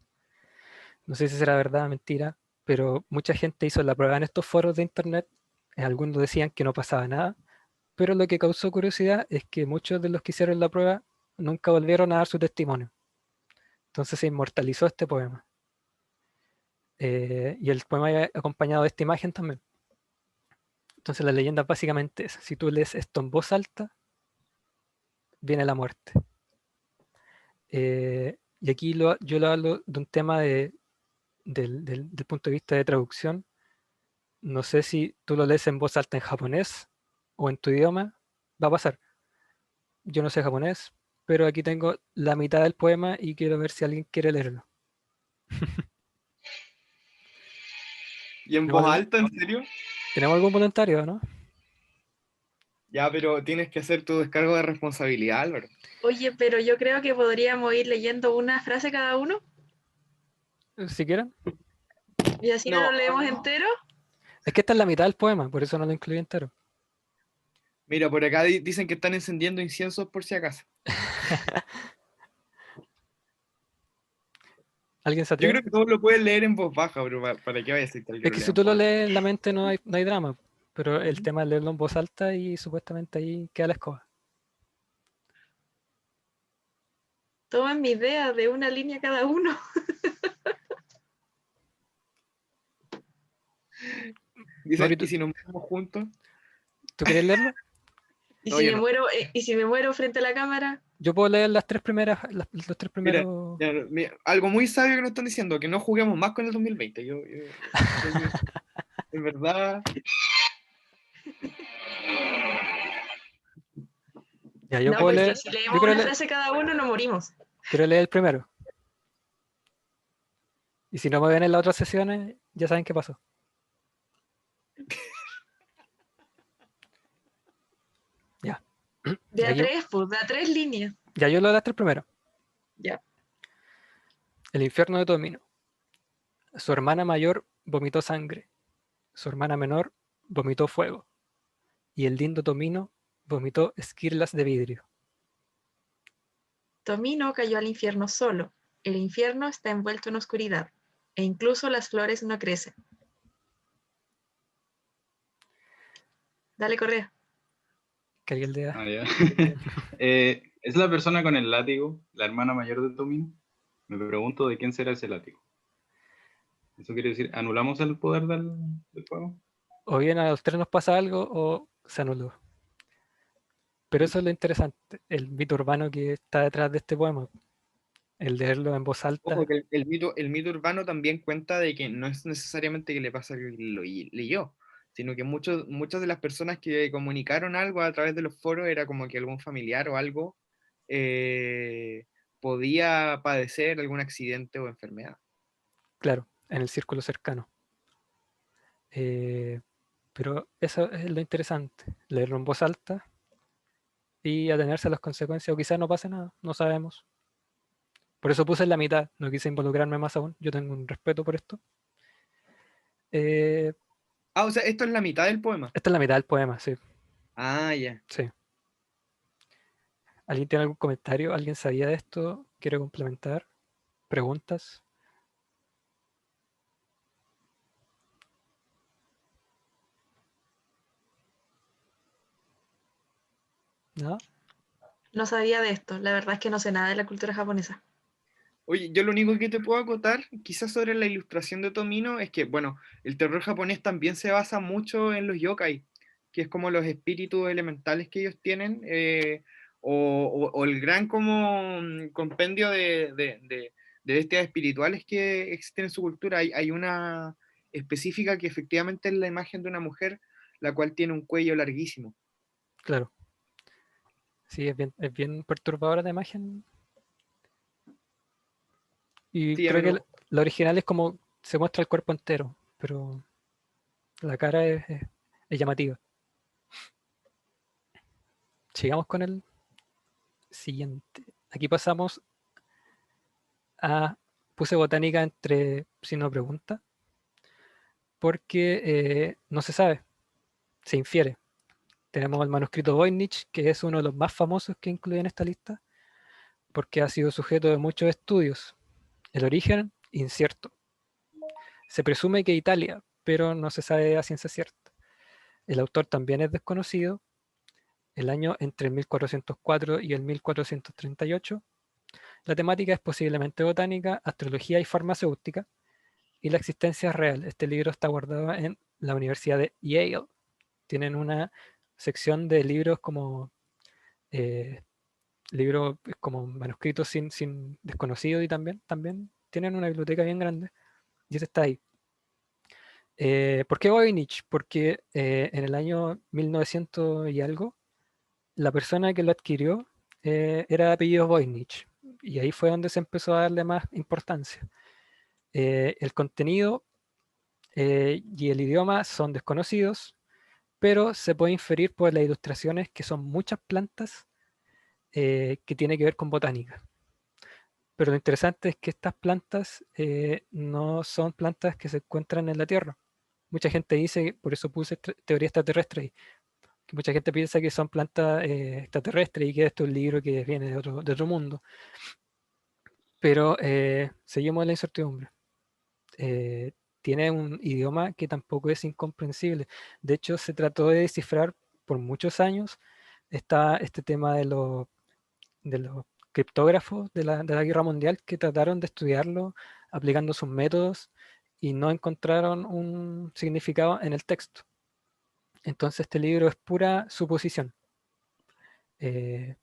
No sé si será verdad o mentira, pero mucha gente hizo la prueba en estos foros de internet. Algunos decían que no pasaba nada, pero lo que causó curiosidad es que muchos de los que hicieron la prueba nunca volvieron a dar su testimonio. Entonces se inmortalizó este poema. Y el poema iba acompañado de esta imagen también. Entonces la leyenda es básicamente esa. Si tú lees esto en voz alta, viene la muerte. Y aquí yo lo hablo de un tema del punto de vista de traducción. No sé si tú lo lees en voz alta en japonés o en tu idioma, va a pasar. Yo no sé japonés, pero aquí tengo la mitad del poema y quiero ver si alguien quiere leerlo. ¿Y en ¿Tenemos voz algún, alta, en serio? ¿tenemos algún voluntario, no? Ya, pero tienes que hacer tu descargo de responsabilidad, Álvaro. Oye, pero yo creo que podríamos ir leyendo una frase cada uno Si quieren. y así no No, lo leemos entero. Es que esta es la mitad del poema, por eso no lo incluí entero. mira, por acá dicen que están encendiendo inciensos por si acaso. ¿Alguien se Yo atreve? creo que todos lo pueden leer en voz baja, pero ¿para qué vaya a decir que alguien Es lo que lea si en tú lo voz alta? lees en la mente no hay drama, pero el tema es leerlo en voz alta y supuestamente ahí queda la escoba. Tomen mi idea de una línea cada uno. Dicen, Mauri, ¿y si nos movemos juntos? ¿tú quieres leerlo? Y No, si yo me no. muero, y si me muero frente a la cámara, Yo puedo leer las tres primeras, los tres Mira, primeros. algo muy sabio que nos están diciendo, que no juguemos más con el 2020. Yo creo que, en verdad, Ya, yo no, puedo porque leer. si Yo leemos una frase cada uno, no morimos. quiero leer el primero. Y si no me ven en las otras sesiones, ya saben qué pasó. Ya. De Y a aquí, tres, pues, de a tres líneas. ya yo leo las tres primero. Ya. El infierno de Tomino. Su hermana mayor vomitó sangre. Su hermana menor vomitó fuego. Y el lindo Tomino vomitó esquirlas de vidrio. Tomino cayó al infierno solo. El infierno está envuelto en oscuridad, e incluso las flores no crecen. Dale, Correa. Que alguien lea. Ah, ya. ¿Es la persona con el látigo la hermana mayor de Tomino? Me pregunto de quién será ese látigo. ¿Eso quiere decir, anulamos el poder del fuego? O bien a los tres nos pasa algo o se anuló. Pero eso es lo interesante, el mito urbano que está detrás de este poema, el leerlo en voz alta. Ojo, que el mito urbano también cuenta de que no es necesariamente que le pasa que leyó, sino que muchas de las personas que comunicaron algo a través de los foros era como que algún familiar o algo eh, podía padecer algún accidente o enfermedad. Claro, en el círculo cercano. Pero eso es lo interesante, leerlo en voz alta y atenerse a las consecuencias, o quizás no pase nada, no sabemos. Por eso puse en la mitad, no quise involucrarme más aún, yo tengo un respeto por esto. Eh, Ah, o sea, esto es la mitad del poema. Esta es la mitad del poema, sí, Ah, ya. sí. ¿Alguien tiene algún comentario? ¿Alguien sabía de esto? ¿Quiere complementar? ¿Preguntas? ¿Nada? No sabía de esto, la verdad es que no sé nada de la cultura japonesa. Oye, yo lo único que te puedo acotar, quizás sobre la ilustración de Tomino, es que, bueno, el terror japonés también se basa mucho en los yokai, que es como los espíritus elementales que ellos tienen, o el gran como compendio de bestias espirituales que existen en su cultura. Hay una específica que efectivamente es la imagen de una mujer, la cual tiene un cuello larguísimo. Claro. Sí, es bien perturbadora la imagen. Y Sí, a mí creo me que gusta. la original es como se muestra el cuerpo entero, pero la cara es llamativa. Sigamos con el siguiente. Aquí pasamos a... Puse botánica entre signo de pregunta, porque no se sabe, se infiere. Tenemos el manuscrito Voynich, que es uno de los más famosos que incluye en esta lista, porque ha sido sujeto de muchos estudios. El origen, incierto. Se presume que Italia, pero no se sabe a ciencia cierta. El autor también es desconocido. El año entre el 1404 y el 1438. La temática es posiblemente botánica, astrología y farmacéutica, y la existencia es real. Este libro está guardado en la Universidad de Yale. Tienen una sección de libros como eh, como manuscritos sin desconocido, y también tienen una biblioteca bien grande y ese está ahí. ¿Por qué Voynich? Porque en el año 1900 y algo, la persona que lo adquirió era de apellido Voynich, y ahí fue donde se empezó a darle más importancia. El contenido y el idioma son desconocidos, pero se puede inferir por las ilustraciones que son muchas plantas que tiene que ver con botánica. Pero lo interesante es que estas plantas no son plantas que se encuentran en la Tierra. Mucha gente dice, por eso puse teoría extraterrestre ahí, que mucha gente piensa que son plantas extraterrestres y que esto es un libro que viene de otro mundo. Pero seguimos en la incertidumbre. Eh, Tiene un idioma que tampoco es incomprensible. De hecho, se trató de descifrar por muchos años este tema de los criptógrafos de la Guerra Mundial, que trataron de estudiarlo aplicando sus métodos y no encontraron un significado en el texto. Entonces este libro es pura suposición. Eh,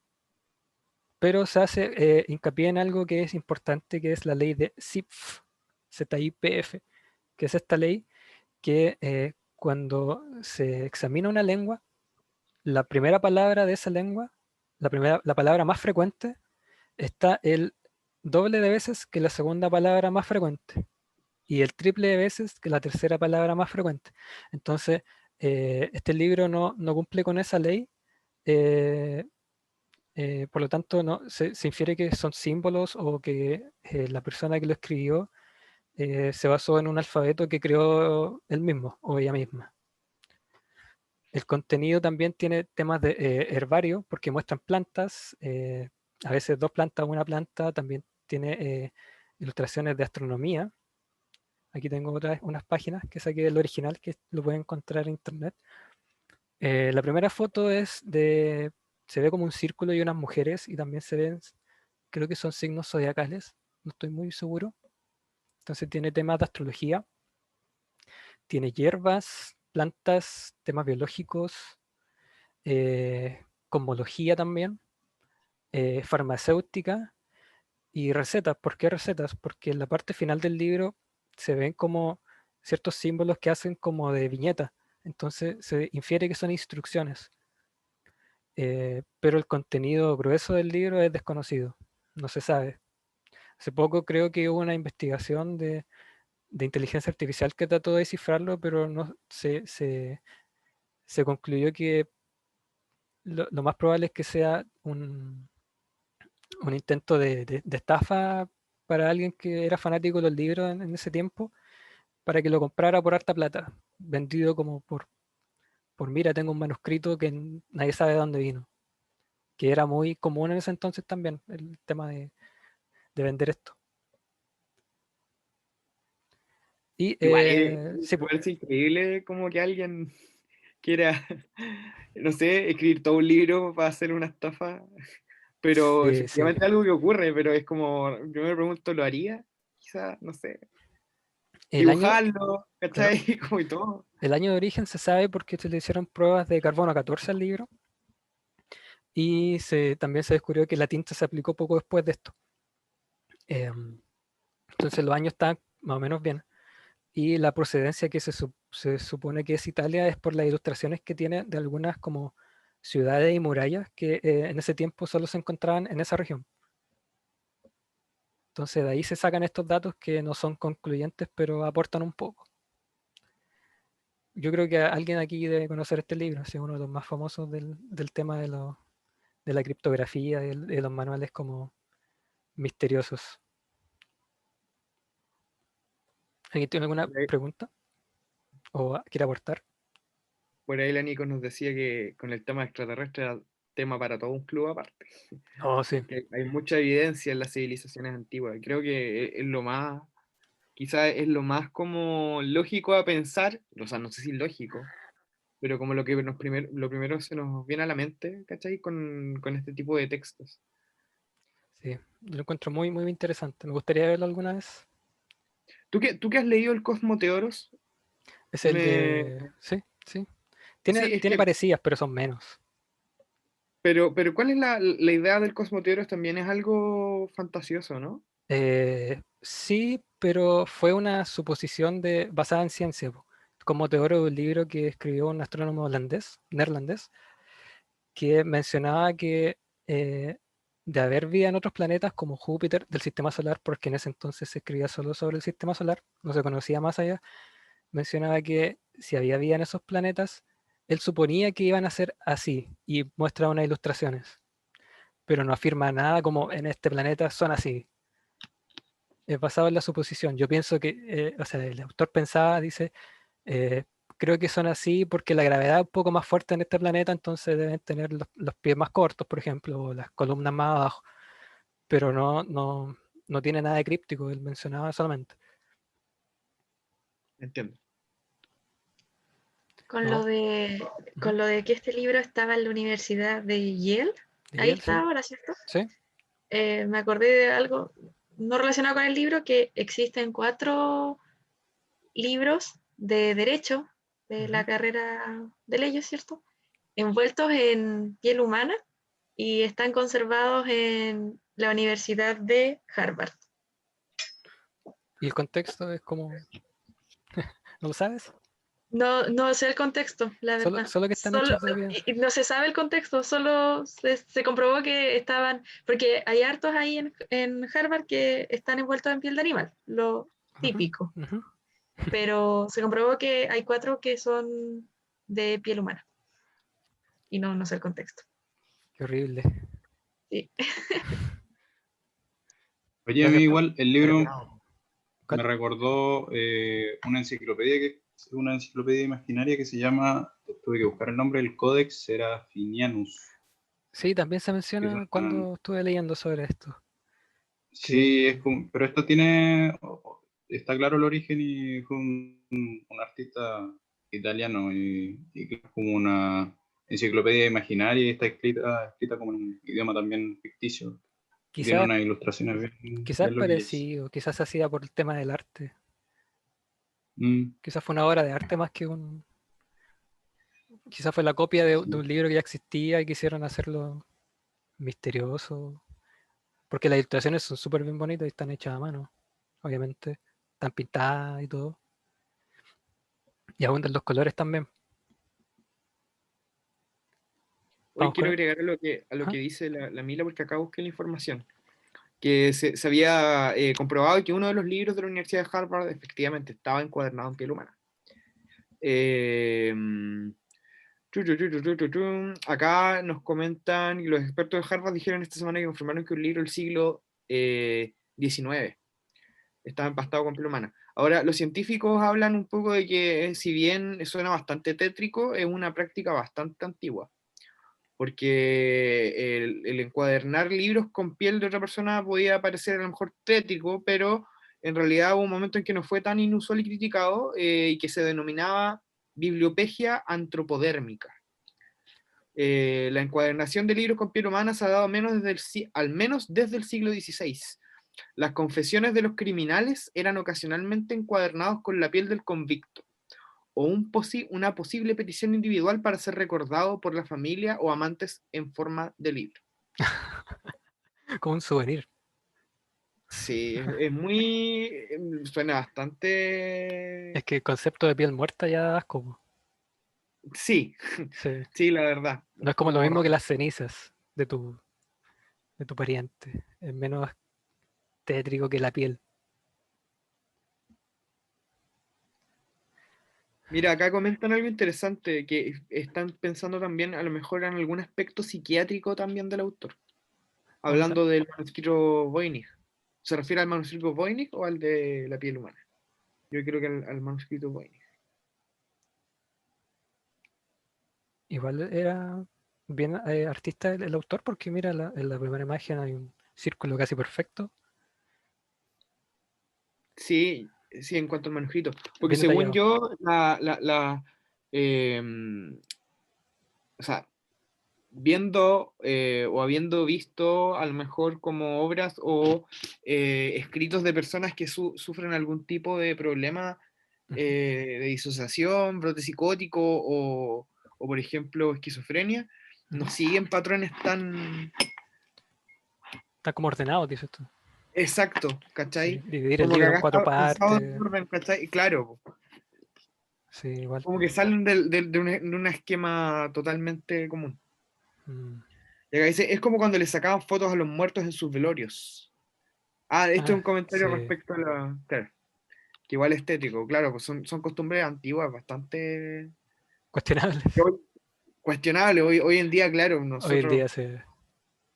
pero se hace hincapié en algo que es importante, que es la ley de ZIPF, ZIPF, que es esta ley que cuando se examina una lengua, la primera palabra de esa lengua, la palabra más frecuente, está el doble de veces que la segunda palabra más frecuente y el triple de veces que la tercera palabra más frecuente. Entonces, este libro no cumple con esa ley, eh, por lo tanto se infiere que son símbolos, o que la persona que lo escribió se basó en un alfabeto que creó él mismo o ella misma. El contenido también tiene temas de herbario, porque muestran plantas, a veces dos plantas, una planta. También tiene ilustraciones de astronomía. Aquí tengo unas páginas que saqué del original, que lo pueden encontrar en internet. La primera foto se ve como un círculo y unas mujeres, y también se ven, creo que son signos zodiacales. no estoy muy seguro. Entonces tiene temas de astrología, tiene hierbas, plantas, temas biológicos, cosmología también, farmacéutica y recetas. ¿Por qué recetas? Porque en la parte final del libro se ven como ciertos símbolos que hacen como de viñeta. Entonces se infiere que son instrucciones. Pero el contenido grueso del libro es desconocido, no se sabe. Hace poco creo que hubo una investigación de inteligencia artificial que trató de descifrarlo, pero no se concluyó que lo más probable es que sea un intento de estafa para alguien que era fanático de los libros en ese tiempo, para que lo comprara por harta plata, vendido como por mira, tengo un manuscrito que nadie sabe de dónde vino, que era muy común en ese entonces también, el tema de vender esto. Y Igual, sí, igual es increíble como que alguien quiera, no sé, escribir todo un libro para hacer una estafa, pero sí, sí. efectivamente algo que ocurre, pero es como, yo me pregunto, ¿lo haría? Quizá, no sé, El año, dibujarlo, claro, ¿cachai? Como y todo. el año de origen se sabe porque se le hicieron pruebas de carbono 14 al libro y también se descubrió que la tinta se aplicó poco después de esto. Entonces los años están más o menos bien. Y la procedencia que se supone que es Italia es por las ilustraciones que tiene de algunas como ciudades y murallas que en ese tiempo solo se encontraban en esa región. Entonces de ahí se sacan estos datos que no son concluyentes, pero aportan un poco. Yo creo que alguien aquí debe conocer este libro, es uno de los más famosos del tema de la criptografía y de los manuales como misteriosos. ¿Alguien tiene alguna pregunta o quiere aportar? Por ahí la Nico nos decía que con el tema extraterrestre era tema para todo un club aparte, Oh, sí, porque hay mucha evidencia en las civilizaciones antiguas. Creo que es lo más, quizás es lo más como lógico a pensar, o sea, no sé si lógico, pero como lo que lo primero se nos viene a la mente, ¿cachai? Con este tipo de textos. sí, yo lo encuentro muy, muy interesante. Me gustaría verlo alguna vez. Tú qué has leído el Cosmo Teoros? Es el Me... de... Sí, sí. Sí, es Tiene que, parecidas, pero son menos. pero ¿cuál es la idea del Cosmo Teoros? También es algo fantasioso, ¿no? Sí, pero fue una suposición basada en ciencia, po. Como teoría de un libro que escribió un astrónomo neerlandés, que mencionaba que de haber vida en otros planetas como Júpiter del sistema solar, porque en ese entonces se escribía solo sobre el sistema solar, no se conocía más allá, mencionaba que si había vida en esos planetas, él suponía que iban a ser así y muestra unas ilustraciones, pero no afirma nada como en este planeta son así. Es basado en la suposición. Yo pienso que, o sea, el autor pensaba, dice, eh, creo que son así porque la gravedad es un poco más fuerte en este planeta, entonces deben tener los pies más cortos, por ejemplo, o las columnas más abajo, pero no tiene nada de críptico, él mencionaba solamente. Entiendo. Con No, lo de, ujú, con lo de que este libro estaba en la Universidad de Yale, de ahí Yale, está sí, ahora, ¿cierto? sí, Me acordé de algo no relacionado con el libro, que existen 4 libros de derecho de la ujú. carrera de leyes, ¿cierto? Envueltos en piel humana y están conservados en la Universidad de Harvard. Y el contexto es como, ¿no lo sabes? No, no sé el contexto, la verdad. Solo que están Solo, hechos de bien. y no se sabe el contexto, solo se comprobó que estaban, porque hay hartos ahí en Harvard que están envueltos en piel de animal, lo Ujú, típico, ujú. pero se comprobó que hay 4 que son de piel humana y no, no sé el contexto. Qué horrible. Sí. Oye, a mí Gracias. igual el libro me ¿Cuál? recordó una enciclopedia imaginaria que se llama, tuve que buscar el nombre, el Codex Serafinianus. Sí, también se Que es menciona una- cuando estuve leyendo sobre esto. sí, Que es como, pero esto tiene, está claro el origen y fue un artista italiano y que es como una enciclopedia imaginaria y está escrita como en un idioma también ficticio. Tiene Quizás unas ilustraciones quizás bien loquillas. parecido, quizás se hacía por el tema del arte. Mm, Quizás fue una obra de arte más que un... Quizás fue la copia de sí. un libro que ya existía y quisieron hacerlo misterioso. Porque las ilustraciones son súper bien bonitas y están hechas a mano, obviamente. Están pintadas y todo. Y abundan los colores también. Hoy Vamos quiero con... agregar a lo Ajá. que dice la Mila, porque acá busqué la información. Que se había comprobado que uno de los libros de la Universidad de Harvard efectivamente estaba encuadernado en piel humana. Eh, Acá nos comentan, y los expertos de Harvard dijeron esta semana que confirmaron que un libro del siglo XIX estaba empastado con piel humana. Ahora, los científicos hablan un poco de que, si bien suena bastante tétrico, es una práctica bastante antigua, porque el encuadernar libros con piel de otra persona podía parecer a lo mejor tétrico, pero en realidad hubo un momento en que no fue tan inusual y criticado, y que se denominaba bibliopegia antropodérmica. La encuadernación de libros con piel humana se ha dado al menos desde el siglo XVI. Las confesiones de los criminales eran ocasionalmente encuadernados con la piel del convicto, o una posible petición individual para ser recordado por la familia o amantes en forma de libro. Como un souvenir. Sí, es muy... suena bastante... Es que el concepto de piel muerta ya da asco, po. Sí, Sí. sí, la verdad. No es como lo Como mismo que raro. las cenizas de tu pariente. Es menos tétrico que la piel. Mira, acá comentan algo interesante, que están pensando también a lo mejor en algún aspecto psiquiátrico también del autor, Onda. hablando del manuscrito Voynich. ¿Se refiere al manuscrito Voynich o al de la piel humana? Yo creo que al manuscrito Voynich. Igual era bien artista el autor, porque mira, en la primera imagen hay un círculo casi perfecto, Sí, sí, en cuanto al manuscrito. Porque bien según detallado. yo, eh, o sea, viendo o habiendo visto a lo mejor como obras o escritos de personas que sufren algún tipo de problema Ujú. de disociación, brote psicótico o, por ejemplo, esquizofrenia, no Ujú. siguen patrones tan Está como ordenado, dices tú. exactos, Sí, ¿cachai? dividir el Como que libro en acá cuatro está pensado en partes. orden, ¿cachai? Claro, Sí, igual. como que salen de un esquema totalmente común. Mm. Y acá dice, es como cuando le sacaban fotos a los muertos en sus velorios. Ah, esto es un Ah, comentario sí. respecto a la... Claro, que igual estético, claro, pues son costumbres antiguas, bastante Cuestionables. cuestionables. Hoy en día, claro, Hoy en nosotros día se...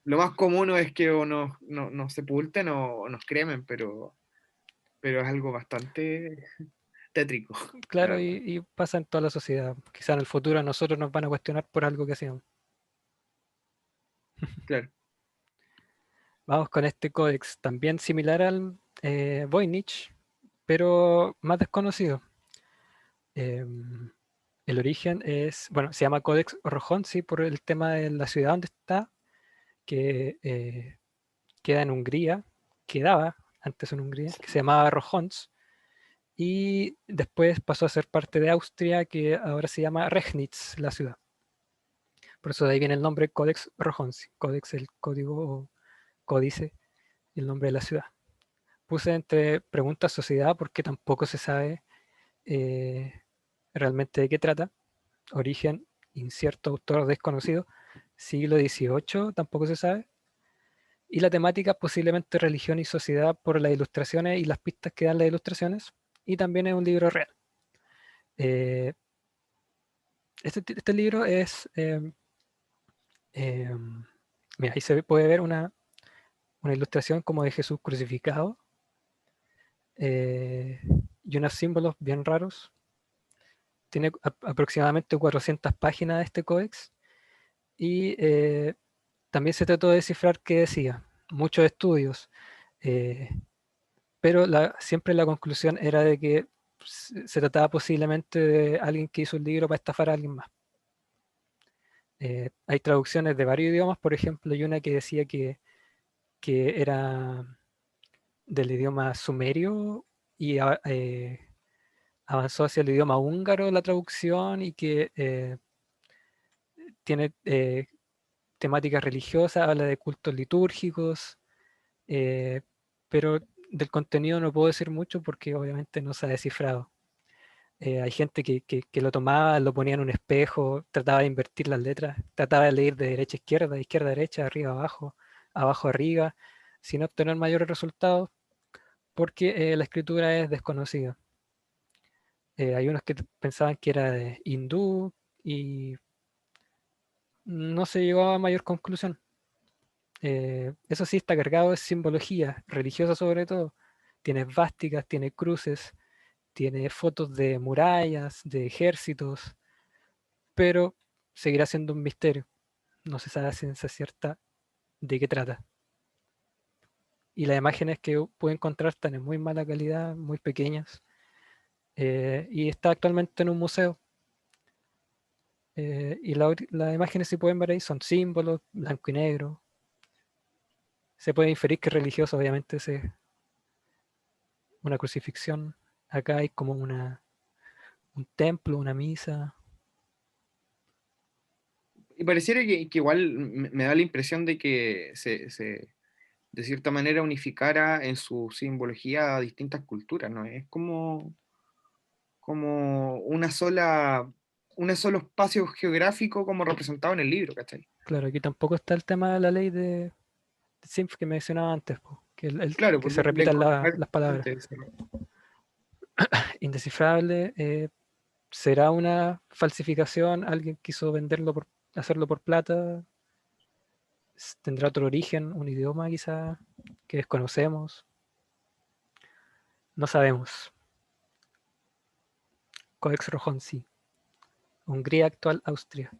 lo más común es que o nos sepulten o nos cremen, pero es algo bastante tétrico, la Claro, verdad. y pasa en toda la sociedad. Quizá en el futuro a nosotros nos van a cuestionar por algo que hacíamos. Claro. Vamos con este códex, también similar al Voynich, pero más desconocido. Em, el origen es, bueno, se llama Codex Rojonzi por el tema de la ciudad donde está, que queda en Hungría, quedaba antes en Hungría, que se llamaba Rojonz, y después pasó a ser parte de Austria, que ahora se llama Regnitz, la ciudad. Por eso de ahí viene el nombre Codex Rojonzi, Codex el código o códice, el nombre de la ciudad. Puse entre preguntas sociedad porque tampoco se sabe eh, realmente de qué trata. Origen incierto, autor desconocido. Siglo XVIII tampoco se sabe. Y la temática posiblemente religión y sociedad por las ilustraciones y las pistas que dan las ilustraciones. Y también es un libro real. Eh, este libro es... eh, mira, ahí se puede ver una ilustración como de Jesús crucificado eh, y unos símbolos bien raros. Tiene aproximadamente 400 páginas de este códex y también se trató de descifrar qué decía. Muchos estudios, eh, pero siempre la conclusión era de que se trataba posiblemente de alguien que hizo el libro para estafar a alguien más. Hay traducciones de varios idiomas, por ejemplo, hay una que decía que que era del idioma sumerio y avanzó hacia el idioma húngaro la traducción y que tiene temáticas religiosas, habla de cultos litúrgicos, pero del contenido no puedo decir mucho porque obviamente no se ha descifrado. Hay gente que lo tomaba, lo ponía en un espejo, trataba de invertir las letras, trataba de leer de derecha a izquierda a derecha, arriba a abajo, abajo a arriba, sin obtener mayores resultados porque la escritura es desconocida. Hay unos que pensaban que era de hindú y no se llegó a mayor conclusión. Eso sí, está cargado de simbología religiosa sobre todo. Tiene esvásticas, tiene cruces, tiene fotos de murallas, de ejércitos, pero seguirá siendo un misterio. No se sabe a ciencia cierta de qué trata. Y las imágenes que pude encontrar están en muy mala calidad, muy pequeñas, y está actualmente en un museo. Y las imágenes, si pueden ver ahí, son símbolos, blanco y negro. Se puede inferir que es religioso, obviamente, es una crucifixión. Acá hay como un templo, una misa. Y pareciera que igual me da la impresión de que de cierta manera unificara en su simbología a distintas culturas, ¿no? Es como un solo espacio geográfico como representado en el libro, ¿cachai? Claro, aquí tampoco está el tema de la ley de Simpf que mencionaba antes, po, que, Claro, que pues se de repitan encontrar las palabras. antes, Indescifrable, ¿será una falsificación? ¿Alguien quiso venderlo hacerlo por plata? ¿Tendrá otro origen, un idioma quizá que desconocemos? No sabemos. Codex Rojonsi, Hungría actual, Austria.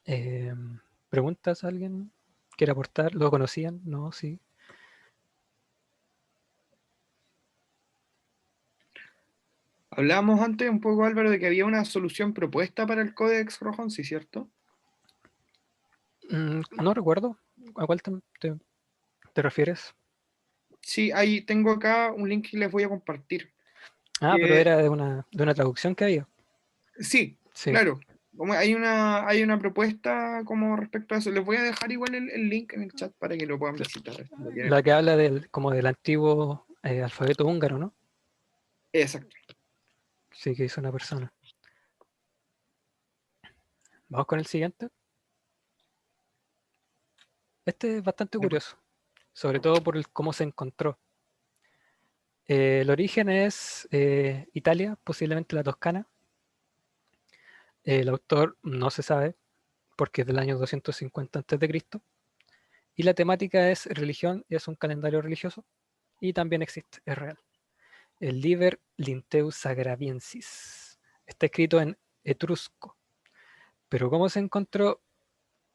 Eh, ¿Preguntas a alguien? ¿Quiere aportar? ¿Lo conocían? No, sí. Hablábamos antes un poco, Álvaro, de que había una solución propuesta para el Codex Rojón, ¿sí, cierto? No recuerdo. ¿A cuál te refieres? Sí, ahí tengo acá un link que les voy a compartir. Ah, pero Que, era de una traducción que había. sí, Sí. claro. Como hay una propuesta como respecto a eso. Les voy a dejar igual el link en el chat para que lo puedan visitar. Si lo quieren. La que habla como del antiguo alfabeto húngaro, ¿no? Exacto. Sí, que hizo una persona. Vamos con el siguiente. Este es bastante curioso, sobre todo por cómo se encontró. El origen es Italia, posiblemente la Toscana. El autor no se sabe, porque es del año 250 a.C. Y la temática es religión, es un calendario religioso. Y también existe, es real. El Liber Linteus Sagraviensis. Está escrito en etrusco. Pero ¿cómo se encontró?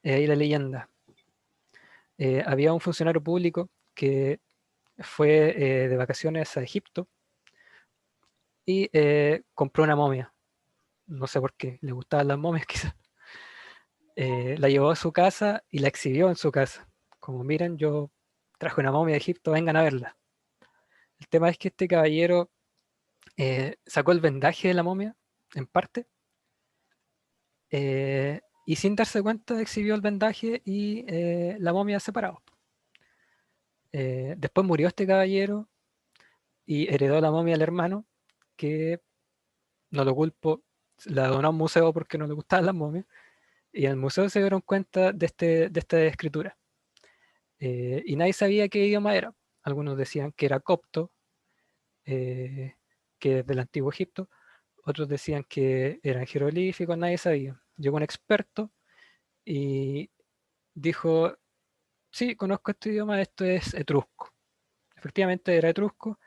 Ahí la leyenda. Había un funcionario público que fue de vacaciones a Egipto y compró una momia. No sé por qué, le gustaban las momias quizás. La llevó a su casa y la exhibió en su casa. Como miren, yo traje una momia de Egipto, vengan a verla. El tema es que este caballero sacó el vendaje de la momia, en parte, y sin darse cuenta exhibió el vendaje y la momia separado. Después murió este caballero y heredó la momia al hermano, que no lo culpo, la donó a un museo porque no le gustaban las momias, y en el museo se dieron cuenta de esta escritura. Y nadie sabía qué idioma era. Algunos decían que era copto, que es del antiguo Egipto, otros decían que eran jeroglíficos, nadie sabía. Llegó un experto y dijo, sí, conozco este idioma, esto es etrusco. Efectivamente era etrusco,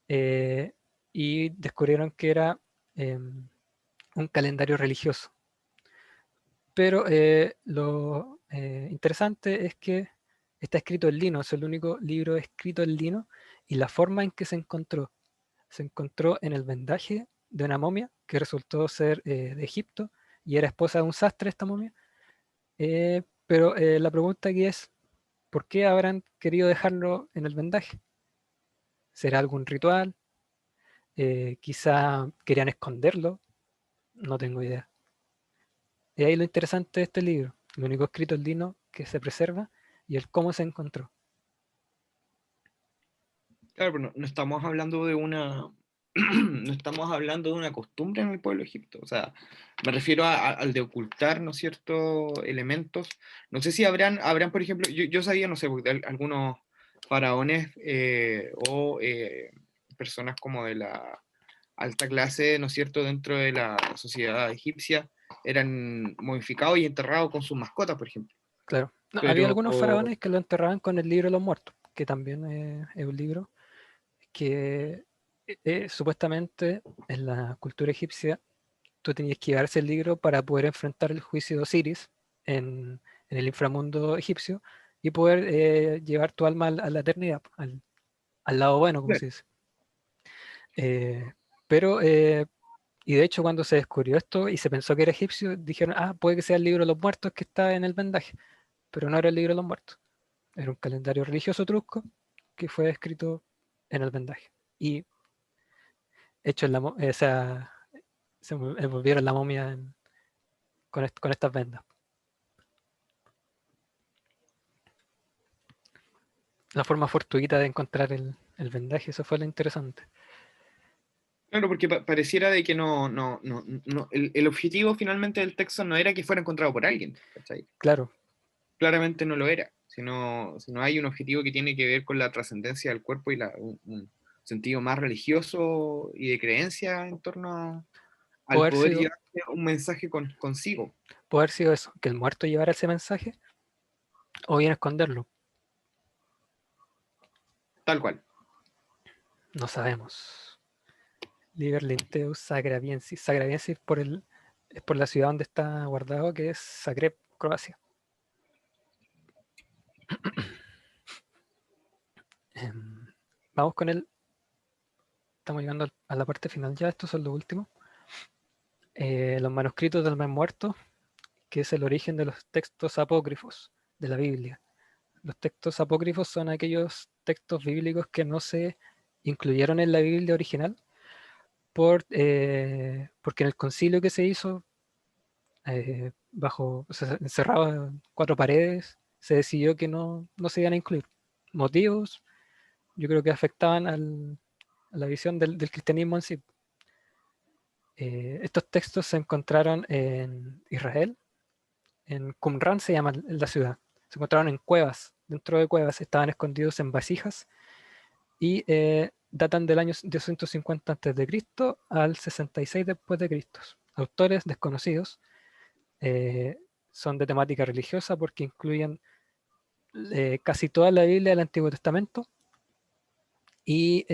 eh, y descubrieron que era un calendario religioso. Pero lo interesante es que está escrito en lino, es el único libro escrito en lino, y la forma en que se encontró en el vendaje de una momia que resultó ser de Egipto y era esposa de un sastre esta momia, Pero la pregunta aquí es, ¿por qué habrán querido dejarlo en el vendaje? ¿Será algún ritual? Quizá querían esconderlo, no tengo idea. Y ahí lo interesante de este libro, lo único escrito en lino que se preserva y el cómo se encontró. Claro, pero no estamos hablando de una, no estamos hablando de una costumbre en el pueblo de Egipto. O sea, me refiero al de ocultar, ¿no es cierto?, elementos. No sé si habrán, por ejemplo, yo sabía, no sé, de algunos faraones o personas como de la alta clase, ¿no es cierto?, dentro de la sociedad egipcia, eran momificados y enterrados con sus mascotas, por ejemplo. Claro. No, había Pero, algunos faraones que lo enterraban con el libro de los muertos, que también es un libro que supuestamente en la cultura egipcia tú tenías que llevarse el libro para poder enfrentar el juicio de Osiris en el inframundo egipcio y poder llevar tu alma a la eternidad, al lado bueno, como se dice. Eh, pero, y de hecho cuando se descubrió esto y se pensó que era egipcio, dijeron, ah, puede que sea el libro de los muertos que está en el vendaje, pero no era el libro de los muertos, era un calendario religioso trusco que fue escrito en el vendaje y hecho en o sea, se envolvieron la momia con estas vendas. La forma fortuita de encontrar el vendaje, eso fue lo interesante. claro, porque pareciera de que el objetivo finalmente del texto no era que fuera encontrado por alguien, ¿cachai? Claro, Claramente no lo era, sino hay un objetivo que tiene que ver con la trascendencia del cuerpo y un sentido más religioso y de creencia en torno al poder poder sido, llevar un mensaje consigo, poder sido eso, que el muerto llevara ese mensaje o bien esconderlo, tal cual. no sabemos. Liber Linteus Sagraviensis. Sagraviensis es por la ciudad donde está guardado, que es Zagreb, Croacia. Vamos con el. Estamos llegando a la parte final ya, estos son los últimos. Los manuscritos del Mar Muerto, que es el origen de los textos apócrifos de la Biblia. Los textos apócrifos son aquellos textos bíblicos que no se incluyeron en la Biblia original porque en el concilio que se hizo o sea, encerrado en 4 paredes, se decidió que no se iban a incluir. Motivos, yo creo que afectaban a la visión del cristianismo en sí. Estos textos se encontraron en Israel, en Qumran se llama la ciudad. Se encontraron en cuevas, dentro de cuevas, estaban escondidos en vasijas y datan del año 250 a.C. al 66 después de Cristo. Autores desconocidos, son de temática religiosa porque incluyen casi toda la Biblia del Antiguo Testamento y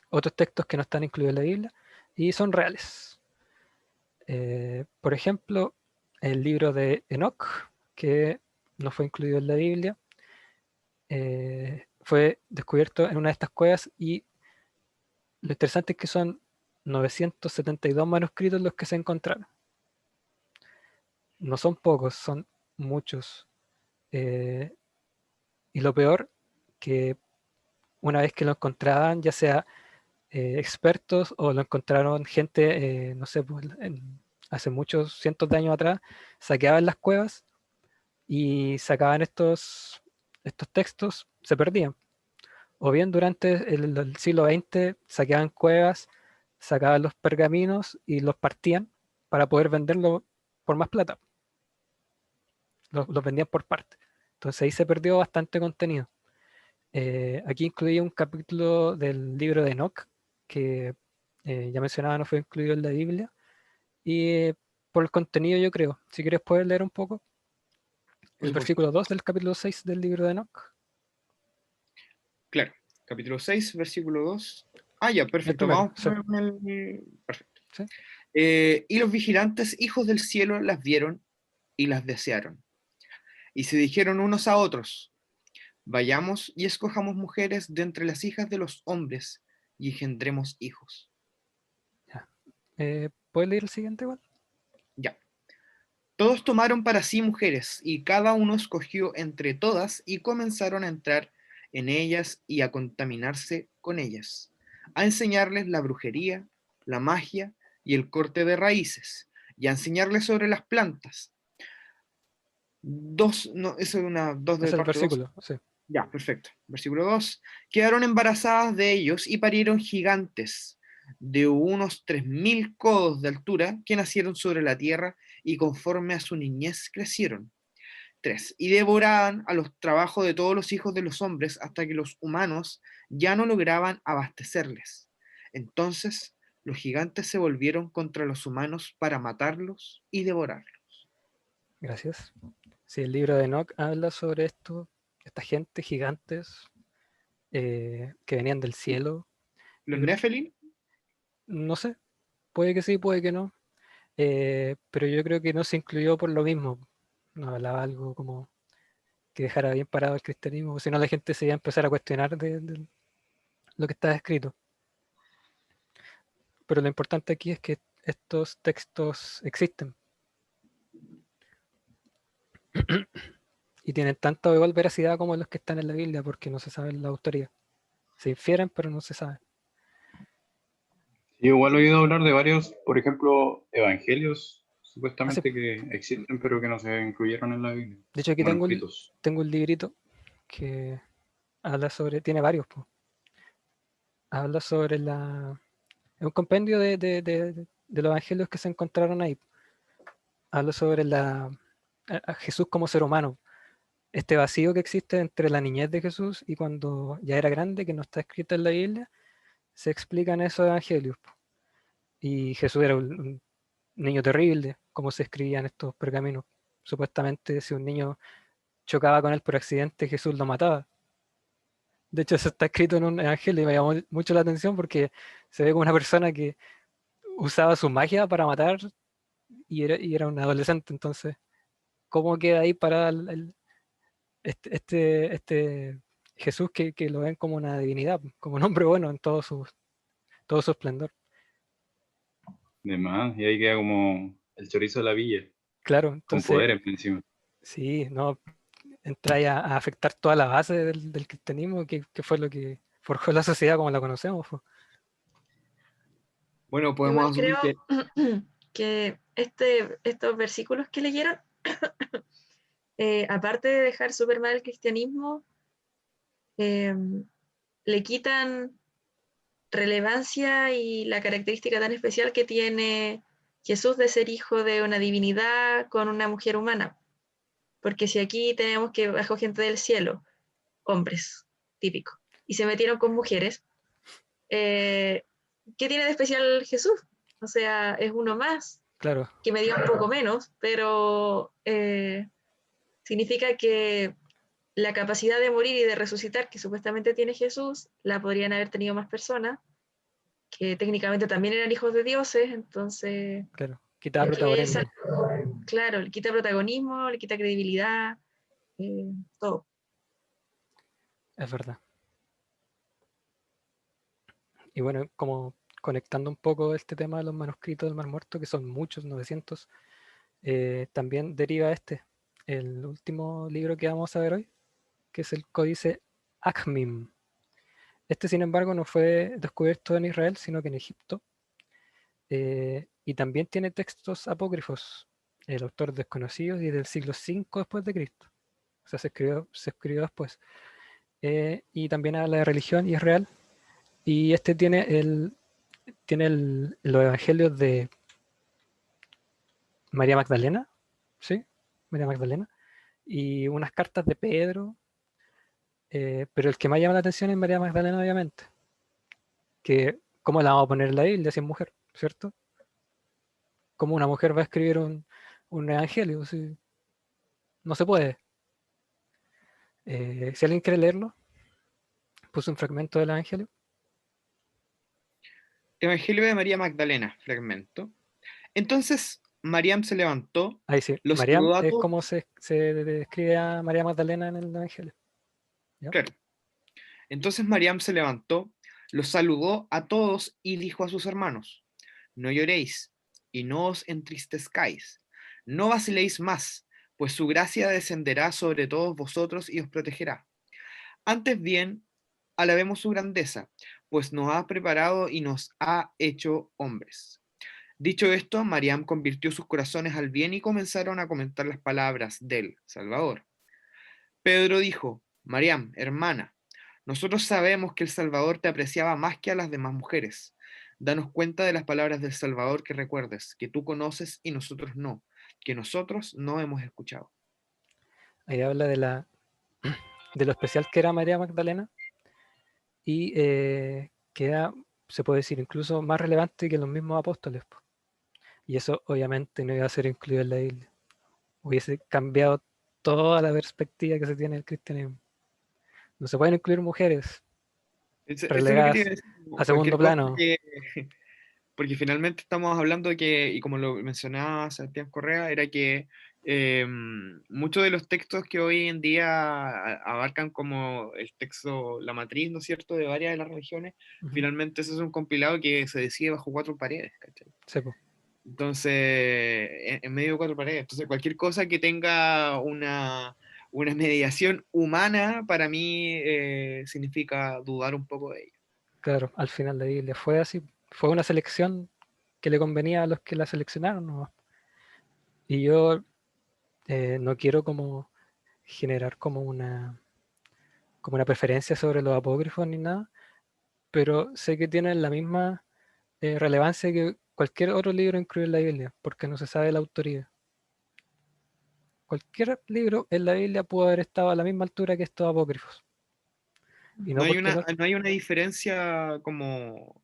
otros textos que no están incluidos en la Biblia y son reales. Por ejemplo, el libro de Enoch, que no fue incluido en la Biblia, fue descubierto en una de estas cuevas y lo interesante es que son 972 manuscritos los que se encontraron. No son pocos, son muchos. Eh, y lo peor, que una vez que lo encontraban, ya sea expertos o lo encontraron gente, no sé, pues, hace muchos cientos de años atrás, saqueaban las cuevas y sacaban estos textos, se perdían. O bien durante el siglo XX saqueaban cuevas, sacaban los pergaminos y los partían para poder venderlo por más plata. Los vendían por parte. Entonces ahí se perdió bastante contenido. Aquí incluía un capítulo del libro de Enoch, que ya mencionaba no fue incluido en la Biblia, y por el contenido yo creo. Si quieres puedes leer un poco Por el supuesto. versículo 2 del capítulo 6 del libro de Enoch. Claro, capítulo 6, versículo 2. Ah, ya, El perfecto, primero, vamos sí, con el. Perfecto. sí. Y los vigilantes, hijos del cielo, las vieron y las desearon. Y se dijeron unos a otros, vayamos y escojamos mujeres de entre las hijas de los hombres y engendremos hijos. Ya. ¿Puedes leer el siguiente igual? Ya. Todos tomaron para sí mujeres, y cada uno escogió entre todas, y comenzaron a entrar en ellas y a contaminarse con ellas, a enseñarles la brujería, la magia y el corte de raíces, y a enseñarles sobre las plantas. No, eso es dos Es de el parte 2. versículo, sí. Ya, perfecto. Versículo 2. Quedaron embarazadas de ellos y parieron gigantes de unos 3000 codos de altura que nacieron sobre la tierra y conforme a su niñez crecieron. 3. Y devoraban a los trabajos de todos los hijos de los hombres hasta que los humanos ya no lograban abastecerles. Entonces los gigantes se volvieron contra los humanos para matarlos y devorarlos. Gracias. Sí, el libro de Enoch habla sobre esto, esta gente, gigantes, que venían del cielo. ¿Los Yo creo- Nephilim? no sé, puede que sí, puede que no. Pero yo creo que no se incluyó por lo mismo. No hablaba algo como que dejara bien parado el cristianismo, si no la gente se iba a empezar a cuestionar de lo que está escrito. Pero lo importante aquí es que estos textos existen y tienen tanta o igual veracidad como los que están en la Biblia, porque no se sabe la autoría. Se infieren, pero no se sabe. Yo igual he oído hablar de varios, por ejemplo, evangelios, Hace, supuestamente que existen, pero que no se incluyeron en la Biblia. de hecho, aquí Manuscritos. tengo un librito que habla sobre, tiene varios, pues. Habla sobre es un compendio de los evangelios que se encontraron ahí. Habla sobre a Jesús como ser humano, este vacío que existe entre la niñez de Jesús y cuando ya era grande, que no está escrito en la Biblia, se explica en esos evangelios. Y Jesús era un niño terrible, como se escribían estos pergaminos. Supuestamente, si un niño chocaba con él por accidente, Jesús lo mataba. De hecho, eso está escrito en un evangelio y me llamó mucho la atención porque se ve como una persona que usaba su magia para matar y era un adolescente. Entonces, ¿cómo queda ahí para este Jesús que lo ven como una divinidad, como un hombre bueno en todo su esplendor? De más, y ahí queda como el chorizo de la villa, Claro, con entonces, poderes encima. sí, no, entra ahí a afectar toda la base del cristianismo, que fue lo que forjó la sociedad como la conocemos. Po. Bueno, Igual podemos asumir creo que que estos versículos que leyeron, aparte de dejar súper mal el cristianismo, eh, le quitan relevancia y la característica tan especial que tiene Jesús de ser hijo de una divinidad con una mujer humana. Porque si aquí tenemos que bajó gente del cielo, hombres, típico, y se metieron con mujeres, ¿qué tiene de especial Jesús? O sea, es uno más, Claro, que me dio un poco menos, pero significa que la capacidad de morir y de resucitar que supuestamente tiene Jesús, la podrían haber tenido más personas, que técnicamente también eran hijos de dioses, entonces, claro, quitaba que esa, protagonismo, claro, le quita protagonismo, le quita credibilidad, todo. es verdad. Y bueno, como conectando un poco este tema de los manuscritos del Mar Muerto, que son muchos, 900, también deriva el último libro que vamos a ver hoy, que es el Códice Akhmim. Este, sin embargo, no fue descubierto en Israel, sino que en Egipto. Y también tiene textos apócrifos, el autor desconocido y del siglo V después de Cristo. O sea, se escribió después. Y también habla de religión y es real. Y este tiene los evangelios de María Magdalena, ¿sí? María Magdalena. Y unas cartas de Pedro. Pero el que más llama la atención es María Magdalena, obviamente. Que, ¿cómo la vamos a poner en la Biblia si es mujer? ¿Cierto? ¿Cómo una mujer va a escribir un evangelio? Si no se puede. Si alguien quiere leerlo, puse un fragmento del evangelio. Evangelio de María Magdalena, fragmento. Entonces Mariam se levantó, Ahí sí, los Mariam saludó a es todos. como se describe a María Magdalena en el evangelio. ¿Ya? Claro. Entonces Mariam se levantó, los saludó a todos y dijo a sus hermanos: No lloréis y no os entristezcáis. No vaciléis más, pues su gracia descenderá sobre todos vosotros y os protegerá. Antes bien, alabemos su grandeza, pues nos ha preparado y nos ha hecho hombres. Dicho esto, Mariam convirtió sus corazones al bien y comenzaron a comentar las palabras del Salvador. Pedro dijo: Mariam, hermana, nosotros sabemos que el Salvador te apreciaba más que a las demás mujeres. Danos cuenta de las palabras del Salvador que recuerdes, que tú conoces y nosotros no, que nosotros no hemos escuchado. Ahí habla de lo especial que era María Magdalena y que era, se puede decir, incluso más relevante que los mismos apóstoles, po. Y eso obviamente no iba a ser incluido en la Biblia. Hubiese cambiado toda la perspectiva que se tiene del cristianismo. No se pueden incluir mujeres Eso es lo que te iba a relegadas decir, a como segundo cualquier cosa plano. que, porque finalmente estamos hablando de que, y como lo mencionaba Sebastián Correa, era que muchos de los textos que hoy en día abarcan como el texto, la matriz, ¿no es cierto?, de varias de las religiones, Ujú. finalmente eso es un compilado que se decide bajo cuatro paredes, ¿cachai? Sí, po. Entonces, en medio de cuatro paredes. Entonces, cualquier cosa que tenga una mediación humana, para mí significa dudar un poco de ella. Claro, al final la Biblia fue así. Fue una selección que le convenía a los que la seleccionaron nomás. Y yo no quiero como generar como una preferencia sobre los apócrifos ni nada, pero sé que tienen la misma relevancia que cualquier otro libro incluido en la Biblia, porque no se sabe la autoría. Cualquier libro en la Biblia pudo haber estado a la misma altura que estos apócrifos. Y no porque No hay una diferencia como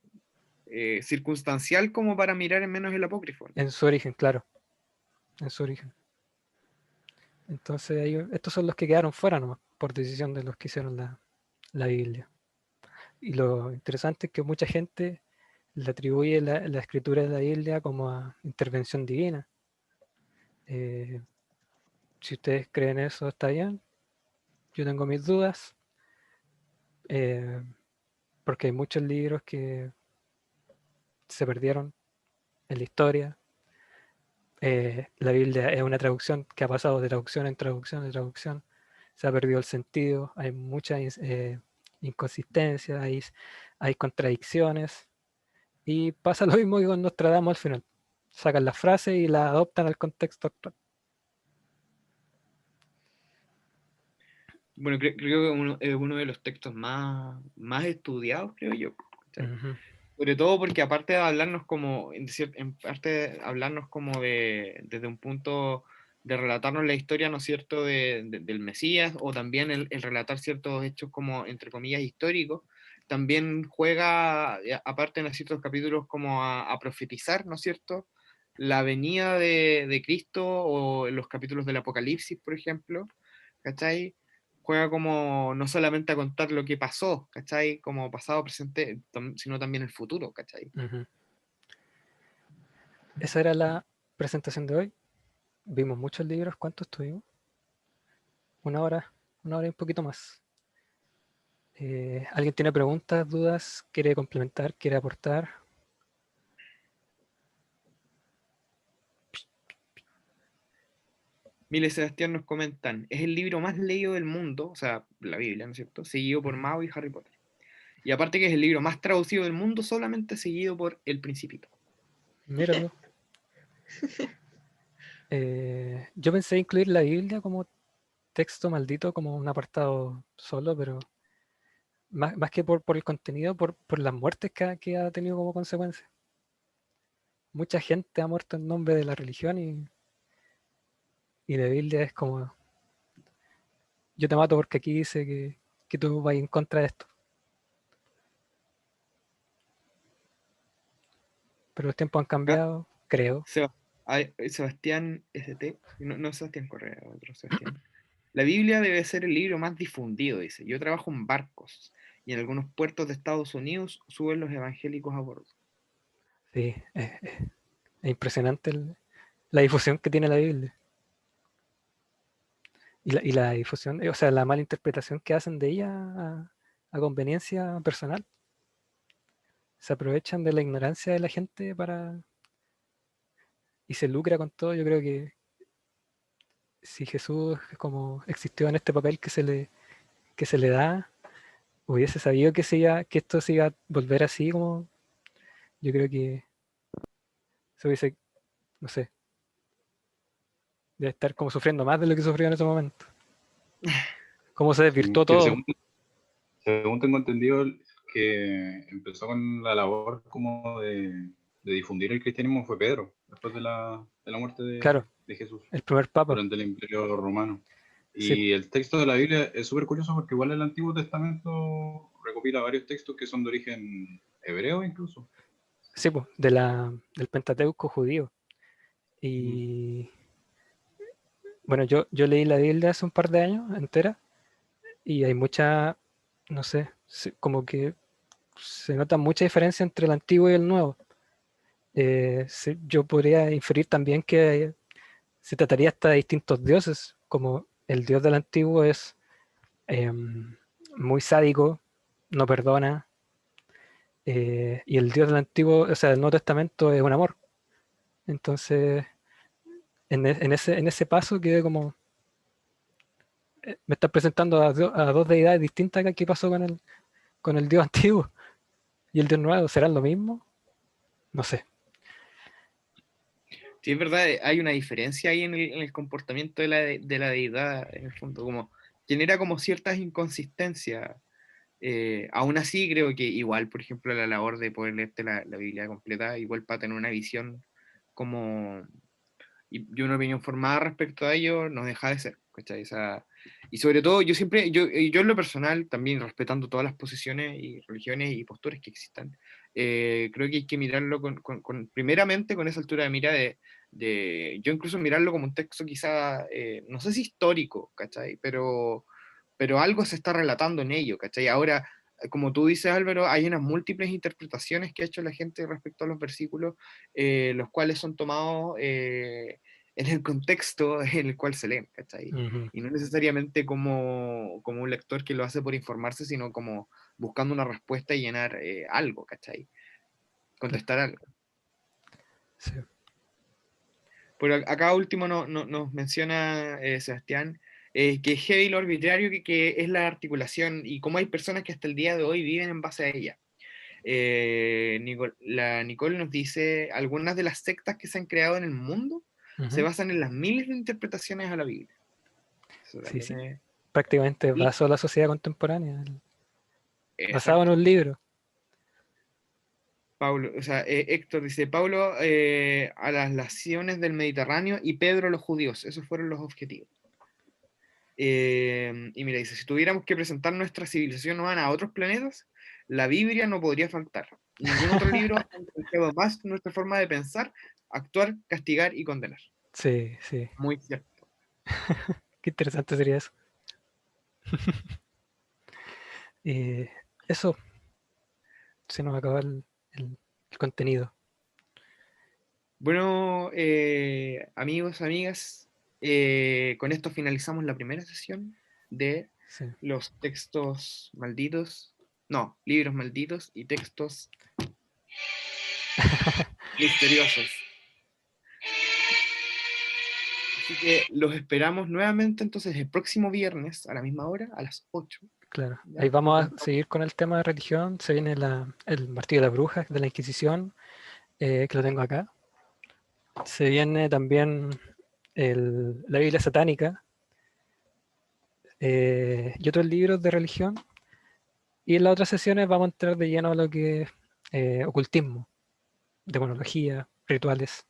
circunstancial como para mirar en menos el apócrifo. en su origen, claro, en su origen. Entonces estos son los que quedaron fuera nomás, por decisión de los que hicieron la Biblia. Y lo interesante es que mucha gente le atribuye la escritura de la Biblia como a intervención divina. Eh, si ustedes creen eso, está bien. Yo tengo mis dudas, eh, porque hay muchos libros que se perdieron en la historia. La Biblia es una traducción que ha pasado de traducción en traducción en traducción. Se ha perdido el sentido, hay muchas inconsistencias, hay contradicciones. Y pasa lo mismo que con Nostradamus al final. Sacan las frases y las adoptan al contexto actual. Bueno, creo que es uno de los textos más estudiados, creo yo. ¿Cachai? Ujú. Sobre todo porque aparte de hablarnos como, en parte de hablarnos como desde un punto de relatarnos la historia, ¿no es cierto?, del Mesías, o también el relatar ciertos hechos como, entre comillas, históricos, también juega, aparte en ciertos capítulos, como a profetizar, ¿no es cierto?, la venida de Cristo, o en los capítulos del Apocalipsis, por ejemplo, ¿cachai? Juega como no solamente a contar lo que pasó, ¿cachai? Como pasado, presente, sino también el futuro, ¿cachai? Ujú. Esa era la presentación de hoy. Vimos muchos libros. ¿Cuántos tuvimos? Una hora y un poquito más. ¿Alguien tiene preguntas, dudas? ¿Quiere complementar? ¿Quiere aportar? Mile y Sebastián nos comentan, es el libro más leído del mundo, o sea, la Biblia, ¿no es cierto? Seguido por Ujú. Mao y Harry Potter. Y aparte que es el libro más traducido del mundo, solamente seguido por El Principito. Mira tú. Yo pensé incluir la Biblia como texto maldito, como un apartado solo, pero más que por el contenido, por las muertes que ha tenido como consecuencia. Mucha gente ha muerto en nombre de la religión y la Biblia es como, yo te mato porque aquí dice que tú vas en contra de esto. Pero los tiempos han Ah, cambiado, creo. Sebastián ST, no Sebastián Correa, otro Sebastián. La Biblia debe ser el libro más difundido, dice. Yo trabajo en barcos y en algunos puertos de Estados Unidos suben los evangélicos a bordo. Sí, es impresionante la difusión que tiene la Biblia. Y la difusión, o sea, la mala interpretación que hacen de ella a conveniencia personal. Se aprovechan de la ignorancia de la gente y se lucra con todo. Yo creo que si Jesús como existió en este papel que se le da, hubiese sabido que esto se iba a volver así, como yo creo que se hubiese, no sé, debe estar como sufriendo más de lo que sufrió en ese momento. Cómo se desvirtuó Que todo. según tengo entendido, que empezó con la labor como de difundir el cristianismo fue Pedro, después de la muerte Claro, de Jesús, el primer papa. durante el Imperio Romano. Sí, Y el texto de la Biblia es súper curioso porque igual el Antiguo Testamento recopila varios textos que son de origen hebreo incluso. sí, pues, del Pentateuco judío. Ujú. Y bueno, yo leí la Biblia hace un par de años entera y hay mucha, no sé, como que se nota mucha diferencia entre el antiguo y el nuevo. Yo podría inferir también que se trataría hasta de distintos dioses, como el dios del antiguo es muy sádico, no perdona, y el dios del antiguo, o sea, del Nuevo Testamento es un amor. Entonces, en ese paso quedé como, me estás presentando a dos deidades distintas acá. ¿Qué pasó con el dios antiguo y el dios nuevo? ¿Serán lo mismo? No sé. Sí, es verdad, hay una diferencia ahí en el comportamiento de la deidad, en el fondo, como genera como ciertas inconsistencias. Aún así, creo que igual, por ejemplo, la labor de poder leerte la Biblia completa, igual para tener una visión como y una opinión formada respecto a ello, no deja de ser, ¿cachai? Y sobre todo, yo en lo personal, también respetando todas las posiciones y religiones y posturas que existan, creo que hay que mirarlo primeramente con esa altura de mira yo incluso mirarlo como un texto quizá, no sé si histórico, ¿cachai? Pero algo se está relatando en ello, ¿cachai? Ahora, como tú dices, Álvaro, hay unas múltiples interpretaciones que ha hecho la gente respecto a los versículos, los cuales son tomados en el contexto en el cual se leen, ¿cachai? Ujú. Y no necesariamente como un lector que lo hace por informarse, sino como buscando una respuesta y llenar algo, ¿cachai? Contestar algo. Sí. Pero acá último nos menciona Sebastián que es heavy lo arbitrario que es la articulación y cómo hay personas que hasta el día de hoy viven en base a ella. La Nicole nos dice, algunas de las sectas que se han creado en el mundo se Ujú. basan en las miles de interpretaciones a la Biblia. Eso Sí, también sí. es... Prácticamente Y, basó la sociedad contemporánea, basado en exacto. un libro. Pablo, o sea, Héctor dice, Pablo a las naciones del Mediterráneo y Pedro a los judíos. Esos fueron los objetivos. Y mira, dice, si tuviéramos que presentar nuestra civilización humana a otros planetas, la Biblia no podría faltar. Ningún otro libro ha influenciado más nuestra forma de pensar, actuar, castigar y condenar. Sí, sí. Muy cierto. Qué interesante sería eso. Eso, se nos acaba el contenido. Bueno, amigos, amigas, con esto finalizamos la primera sesión de Sí. los textos malditos, no, libros malditos y textos misteriosos. Así que los esperamos nuevamente entonces el próximo viernes a la misma hora, a las 8. Claro. Ahí ¿Ya? vamos a seguir con el tema de religión. Se viene el martillo de las brujas de la Inquisición, que lo tengo acá. Se viene también la Biblia satánica, y otros libros de religión. Y en las otras sesiones vamos a entrar de lleno a lo que es ocultismo, demonología, rituales.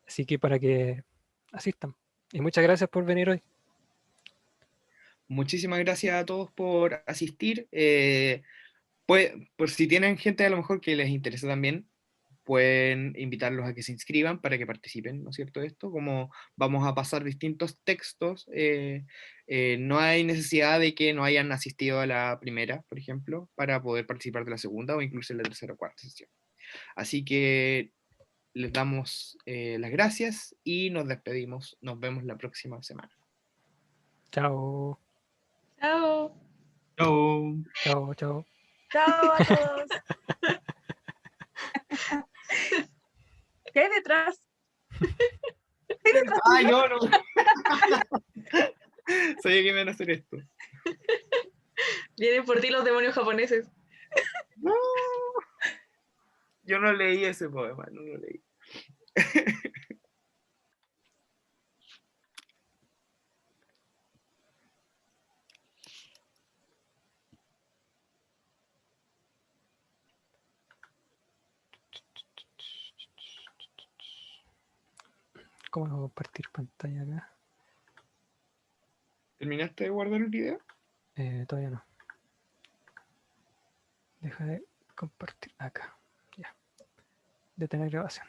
Así que para que asistan. Y muchas gracias por venir hoy. Muchísimas gracias a todos por asistir. Pues, por si tienen gente a lo mejor que les interesa también, pueden invitarlos a que se inscriban para que participen, ¿no es cierto? Esto, como vamos a pasar distintos textos, no hay necesidad de que no hayan asistido a la primera, por ejemplo, para poder participar de la segunda o incluso en la tercera o cuarta sesión. Así que les damos las gracias y nos despedimos. Nos vemos la próxima semana. Chao, Chao. Chao. chao, chao. Chao a todos. ¿Qué hay detrás? Ay, no, no. Sabía que me iban a hacer esto. Vienen por ti los demonios japoneses. No. Yo no leí ese poema, no lo leí. ¿Cómo no compartir pantalla acá? ¿Terminaste de guardar el video? Todavía no. Deja de compartir acá. Ya. Detener grabación.